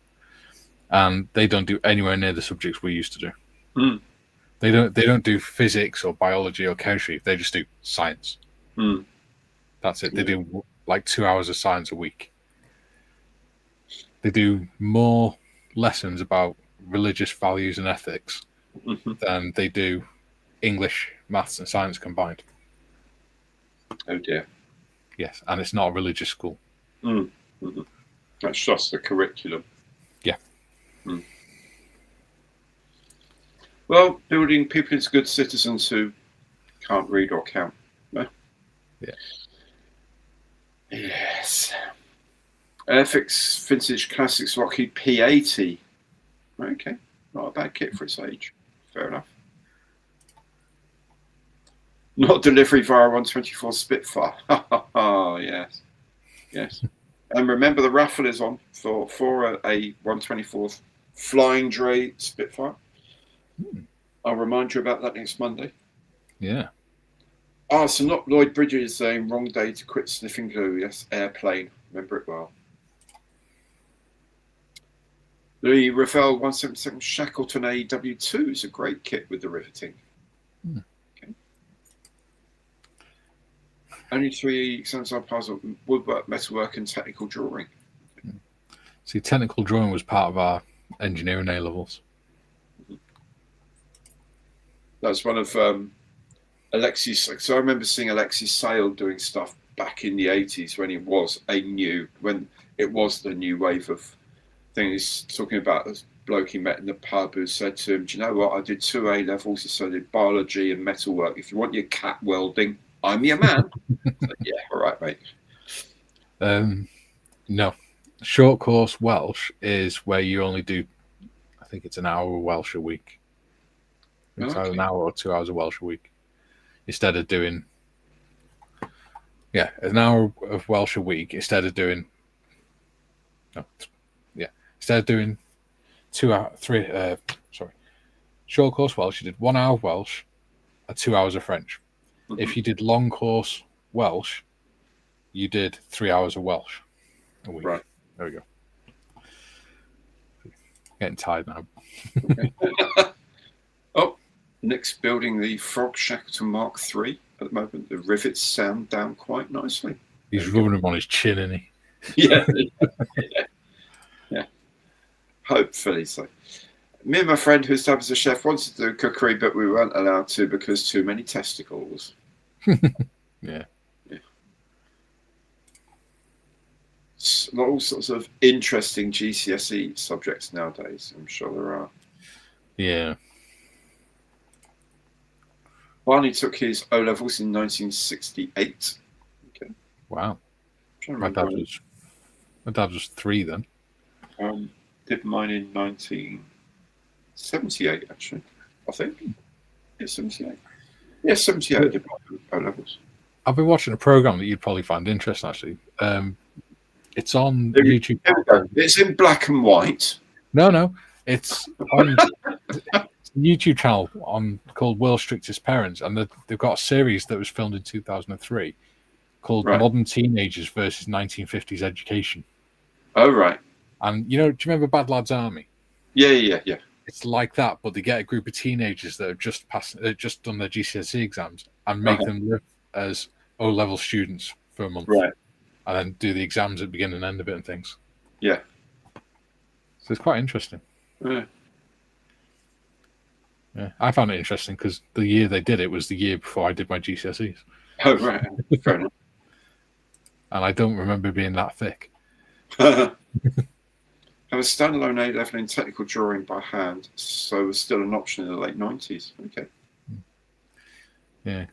and they don't do anywhere near the subjects we used to do. Mm. They don't do physics or biology or chemistry. They just do science. Mm. That's it. They do like 2 hours of science a week. They do more lessons about religious values and ethics than they do English, maths, and science combined. Oh dear. Yes, and it's not a religious school. Mm. Mm-hmm. That's just the curriculum. Yeah. Mm. Well, building people into good citizens who can't read or count. No? Yeah. Yes. Airfix Vintage Classics Lockheed P80. Okay, not a bad kit for its age. Fair enough. Not delivery via 124 Spitfire. Yes. Yes. And remember the raffle is on for a 124 Flying Dray Spitfire. I'll remind you about that next Monday. Yeah. So not Lloyd Bridges saying wrong day to quit sniffing glue. Yes, airplane. Remember it well. The Rafael 177 Shackleton AEW2 is a great kit with the riveting. Okay. Only 3 exams are puzzle: woodwork, metalwork, and technical drawing. See, technical drawing was part of our engineering A levels. That's one of Alexis. So I remember seeing Alexis Sale doing stuff back in the 80s when it was the new wave of things. Talking about this bloke he met in the pub who said to him, "Do you know what? I did 2 A levels. He said biology and metalwork. If you want your cat welding, I'm your man." So, yeah, all right, mate. No. Short course Welsh is where you only do, I think it's an hour of Welsh a week. It's either an hour or 2 hours of Welsh a week. Instead of doing, an hour of Welsh a week instead of doing, short course Welsh, you did 1 hour of Welsh and 2 hours of French. Mm-hmm. If you did long course Welsh, you did 3 hours of Welsh a week. Right. There we go. Getting tired now. Okay. Nick's building the Frog Shackleton Mark III at the moment. The rivets sound down quite nicely. He's rubbing him on his chin, isn't he? Yeah. Hopefully so. Me and my friend who's dad was a chef wanted to do cookery, but we weren't allowed to because too many testicles. Yeah. All sorts of interesting GCSE subjects nowadays. I'm sure there are. Yeah. Barney took his O levels in 1968. Okay. Wow. My dad was 3 then. Did mine in 1978, actually. I think. Yeah, 78. Yeah, 78. I did my O levels. I've been watching a program that you'd probably find interesting, actually. It's on YouTube. It's in black and white. No. It's on a YouTube channel called World's Strictest Parents, and they've got a series that was filmed in 2003 called Modern Teenagers versus 1950s Education. Oh, right. And, do you remember Bad Lads Army? Yeah. It's like that, but they get a group of teenagers that have just done their GCSE exams and make them live as O-level students for a month. Right. And then do the exams at the beginning and end of it and things. Yeah. So it's quite interesting. Yeah. Yeah, I found it interesting because the year they did it was the year before I did my GCSEs. Oh, right. Fair enough. And I don't remember being that thick. I was standalone A-level in technical drawing by hand, so it was still an option in the late 90s. Okay. Yeah,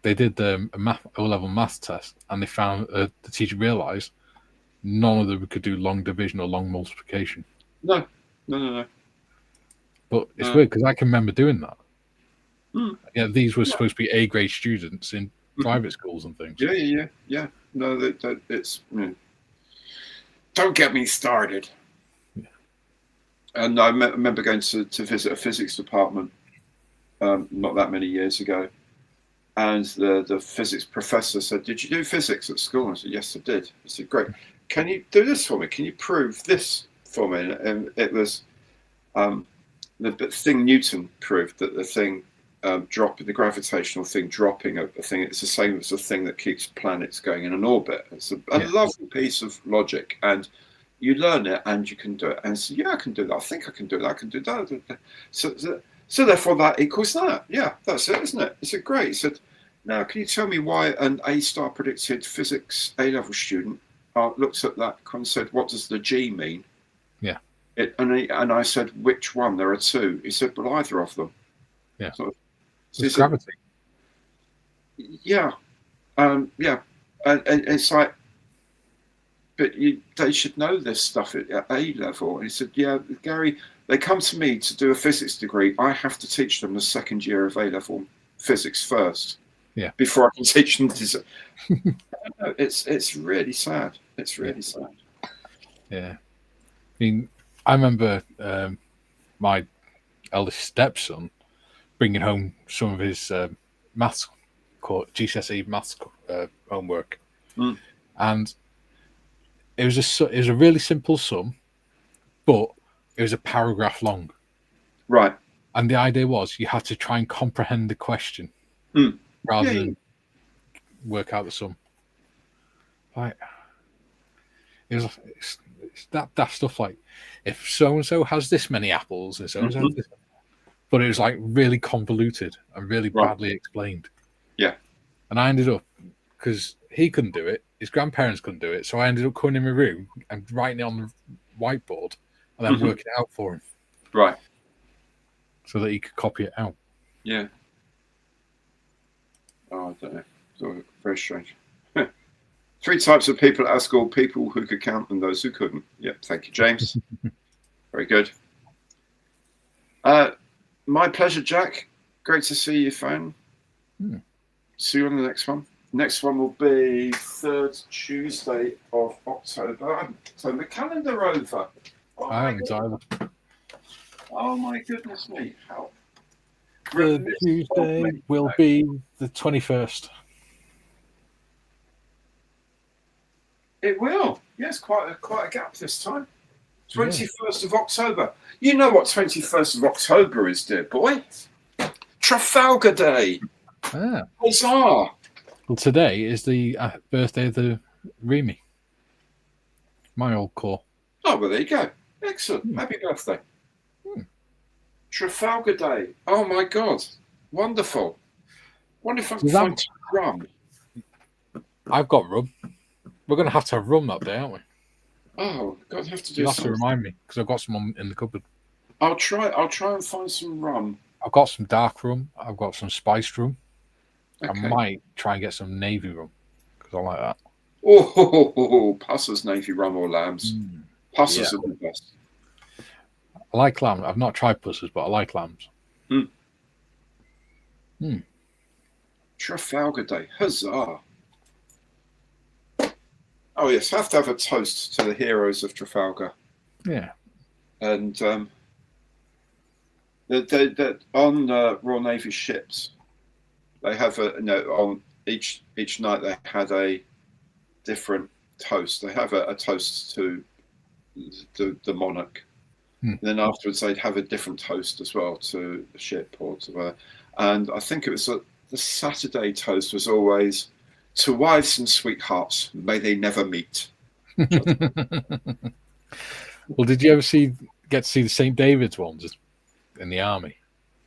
they did a O-level math test, and they found the teacher realised none of them could do long division or long multiplication. No. But it's weird because I can remember doing that. Mm. Yeah, these were supposed to be A-grade students in private schools and things. Yeah. No, it's... Don't get me started. Yeah. And I remember going to visit a physics department not that many years ago. And the physics professor said, "Did you do physics at school?" I said, "Yes, I did." He said, "Great. Can you do this for me? Can you prove this for me?" And it was the thing Newton proved, that the thing the gravitational thing dropping a thing, it's the same as the thing that keeps planets going in an orbit. It's a lovely piece of logic, and you learn it and you can do it. And I said, "Yeah, I can do that. I think I can do that. I can do that." So therefore that equals that. Yeah, that's it, isn't it? He said, "Great." He said, "Now, can you tell me why an A-star predicted physics A-level student looked at that and said, what does the G mean?" Yeah. And I said, "Which one? There are two." He said, "Well, either of them." Yeah. So it's gravity. Yeah. And it's like, but they should know this stuff at A-level. And he said, "Yeah, Gary, they come to me to do a physics degree. I have to teach them the second year of A-level physics first, before I can teach them this." It's really sad. It's really sad. Yeah, I mean, I remember my eldest stepson bringing home some of his maths GCSE maths homework, and it was a really simple sum, but it was a paragraph long. Right. And the idea was you had to try and comprehend the question rather than work out the sum. Like, it's that stuff like, if so-and-so has this many apples and so-and-so has this. But it was like really convoluted and really badly explained. Yeah. And I ended up, because he couldn't do it, his grandparents couldn't do it, so I ended up coming in my room and writing it on the whiteboard and then working it out for him. Right. So that he could copy it out. Yeah. Oh, I don't know. So very strange. 3 types of people at our school: people who could count and those who couldn't. Yeah, thank you, James. Very good. My pleasure, Jack. Great to see you, Fan. Hmm. See you on the next one. Next one will be 3rd Tuesday of October. I haven't turned the calendar over. Oh, I haven't either. Oh my goodness me! How? The Tuesday will be the 21st. It will. Yes, quite a gap this time. 21st of October. You know what 21st of October is, dear boy? Trafalgar Day. Ah. Huzzah! Well, today is the birthday of the Remy. My old core. Oh, well, there you go. Excellent. Happy birthday. Trafalgar Day. Oh, my God. Wonderful. Wonder if I can find some rum. I've got rum. We're going to have rum that day, aren't we? Oh, God, I have to do You'll have something. to remind me, because I've got some in the cupboard. I'll try and find some rum. I've got some dark rum. I've got some spiced rum. Okay. I might try and get some navy rum, because I like that. Oh, Pusser's navy rum or lambs. Pussers are the best. I like lamb. I've not tried pussers, but I like lambs. Trafalgar Day. Huzzah. Oh, yes. Have to have a toast to the heroes of Trafalgar. Yeah. And they're on Royal Navy ships, they have on each night they had a different toast. They have a toast to the monarch. And then afterwards they'd have a different toast as well to the ship or to and I think it was the Saturday toast was always to wives and sweethearts, may they never meet. Well, did you ever get to see the St. David's ones in the army?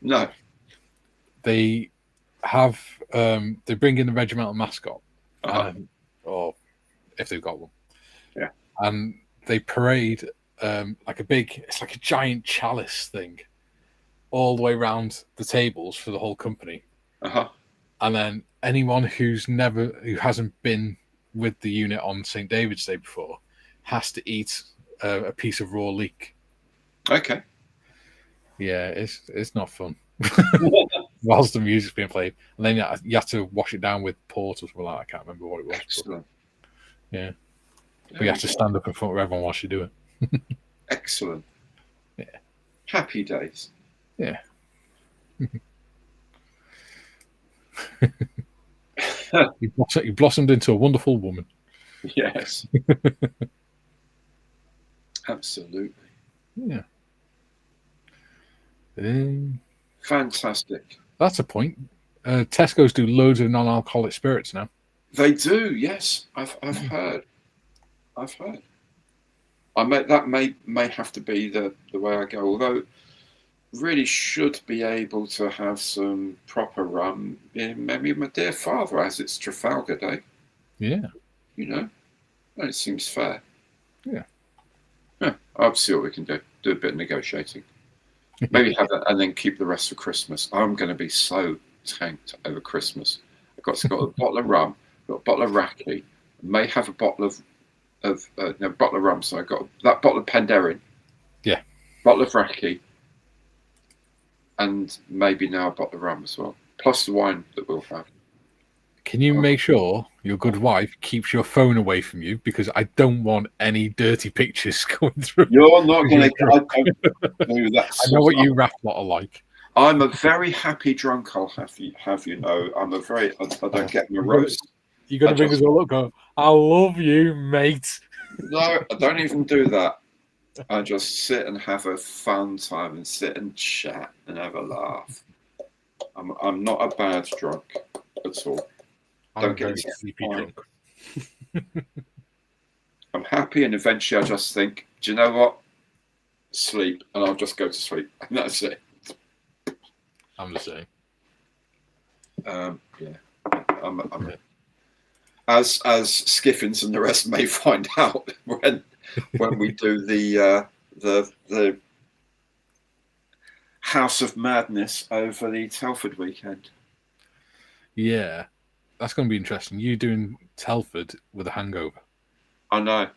No. They have they bring in the regimental mascot, or if they've got one. Yeah. And they parade it's like a giant chalice thing all the way around the tables for the whole company. And then anyone who hasn't been with the unit on St. David's Day before has to eat a piece of raw leek. Okay. Yeah, it's not fun. Whilst the music's being played, and then you have to wash it down with port or something like that. I can't remember what it was. Excellent. Yeah, but you have to stand up in front of everyone whilst you do it. Excellent. Yeah. Happy days. Yeah. You blossomed into a wonderful woman. Yes. Absolutely. Yeah. Fantastic. That's a point. Tesco's do loads of non-alcoholic spirits now. They do, yes. I've heard. That may have to be the way I go. Although, really should be able to have some proper rum. Maybe my dear father, as it's Trafalgar Day. Yeah. It seems fair. Yeah. I'll see what we can do. Do a bit of negotiating. Maybe have that and then keep the rest for Christmas. I'm going to be so tanked over Christmas. I've got a bottle of rum, got a bottle of raki, may have a bottle of rum. So I got that bottle of Pandering. Yeah. Bottle of raki, and maybe now a bottle of rum as well, plus the wine that we'll have. Can you make sure your good wife keeps your phone away from you, because I don't want any dirty pictures going through? You're not going to do that. I know what you rap lot are like. I'm a very happy drunk. I'll have you know. I don't get morose. You're going to bring us all up. Go, I love you, mate. No, I don't even do that. I just sit and have a fun time and sit and chat and have a laugh. I'm not a bad drunk at all. I'm very sleepy drunk. I'm happy, and eventually I just think, do you know what? Sleep, and I'll just go to sleep, and that's it. I'm the same. I'm as Skiffins and the rest may find out when we do the House of Madness over the Telford weekend. Yeah, that's going to be interesting. You doing Telford with a hangover? I know.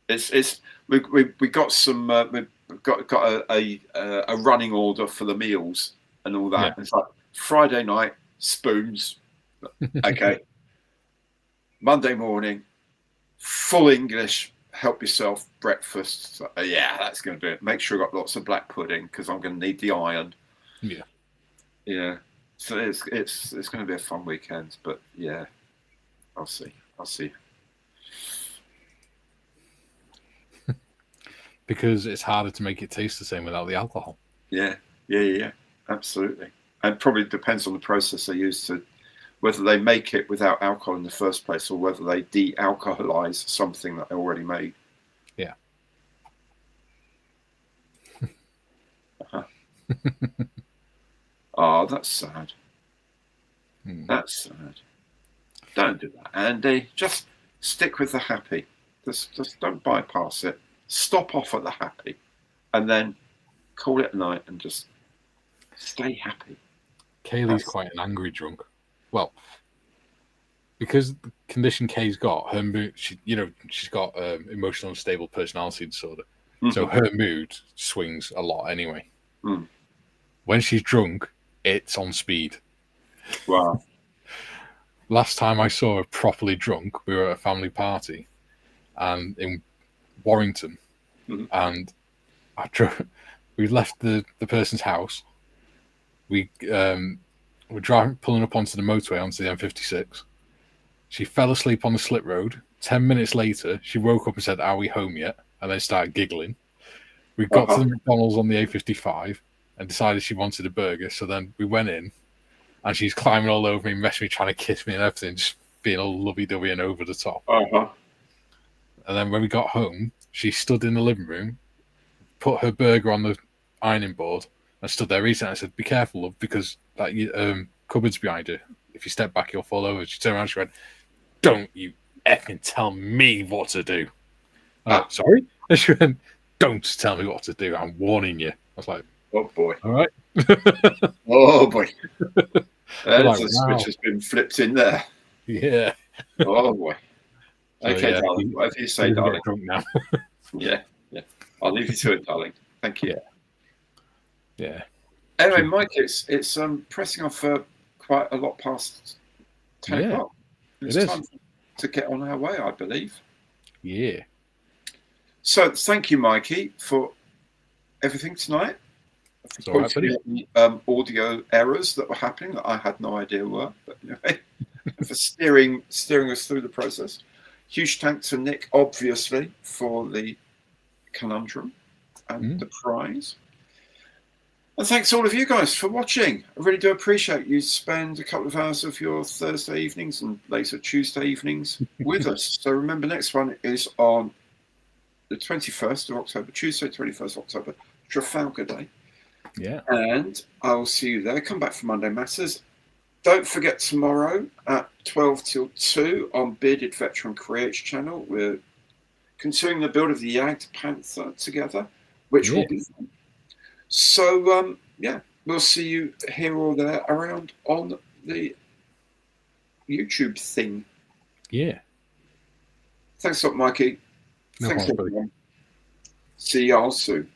We got some. We've got a running order for the meals and all that. Yeah. It's like Friday night, spoons. Okay. Monday morning, full English, help yourself, breakfast. So, yeah, that's going to do it. Make sure I've got lots of black pudding because I'm going to need the iron. Yeah. Yeah. So it's going to be a fun weekend, but yeah, I'll see. Because it's harder to make it taste the same without the alcohol. Yeah, absolutely. And probably depends on the process they use to whether they make it without alcohol in the first place or whether they de-alcoholize something that they already made. Yeah. Oh, that's sad. That's sad. Don't do that, Andy. Just stick with the happy. Just don't bypass it. Stop off at the happy, and then call it a night and just stay happy. Kaylee's quite an angry drunk. Well, because the condition Kay's got, her mood, she's got emotional unstable personality disorder. Mm-hmm. So her mood swings a lot anyway. Mm. When she's drunk, it's on speed. Wow. Last time I saw her properly drunk, we were at a family party and in Warrington. Mm-hmm. And we left the person's house. We were pulling up onto the motorway, onto the M56. She fell asleep on the slip road. 10 minutes later, she woke up and said, "Are we home yet?" And then started giggling. We got to the McDonald's on the A55 and decided she wanted a burger. So then we went in and she's climbing all over me, messing me, trying to kiss me and everything, just being all lovey-dovey and over the top. And then when we got home, she stood in the living room, put her burger on the ironing board and stood there eating it. I said, "Be careful, love, because that cupboard's behind you. If you step back, you'll fall over." She turned around and she went, "Don't you effing tell me what to do." Sorry? And she went, "Don't tell me what to do. I'm warning you." I was like, "Oh, boy. All right." Oh, boy. There's a switch has been flipped in there. Yeah. Oh, boy. Okay, yeah, darling. Whatever you say, darling. Drunk now. Yeah. I'll leave you to it, darling. Thank you. Yeah. Anyway, Mike, it's pressing off quite a lot past 10 o'clock. It's time to get on our way, I believe. Yeah. So thank you, Mikey, for everything tonight. For pointing out the audio errors that were happening that I had no idea were, but anyway, for steering us through the process. Huge thanks to Nick, obviously, for the conundrum and the prize. And thanks to all of you guys for watching. I really do appreciate you spend a couple of hours of your Thursday evenings and later Tuesday evenings with us. So remember, next one is on the 21st of October, Tuesday, 21st of October, Trafalgar Day. Yeah. And I will see you there. Come back for Monday Matters. Don't forget tomorrow at 12 till 2 on Bearded Veteran Creates channel. We're continuing the build of the Yagged Panther together, which will be fun. So, we'll see you here or there around on the YouTube thing. Yeah. Thanks a lot, Mikey. Thanks, everyone. See y'all soon.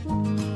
Bye.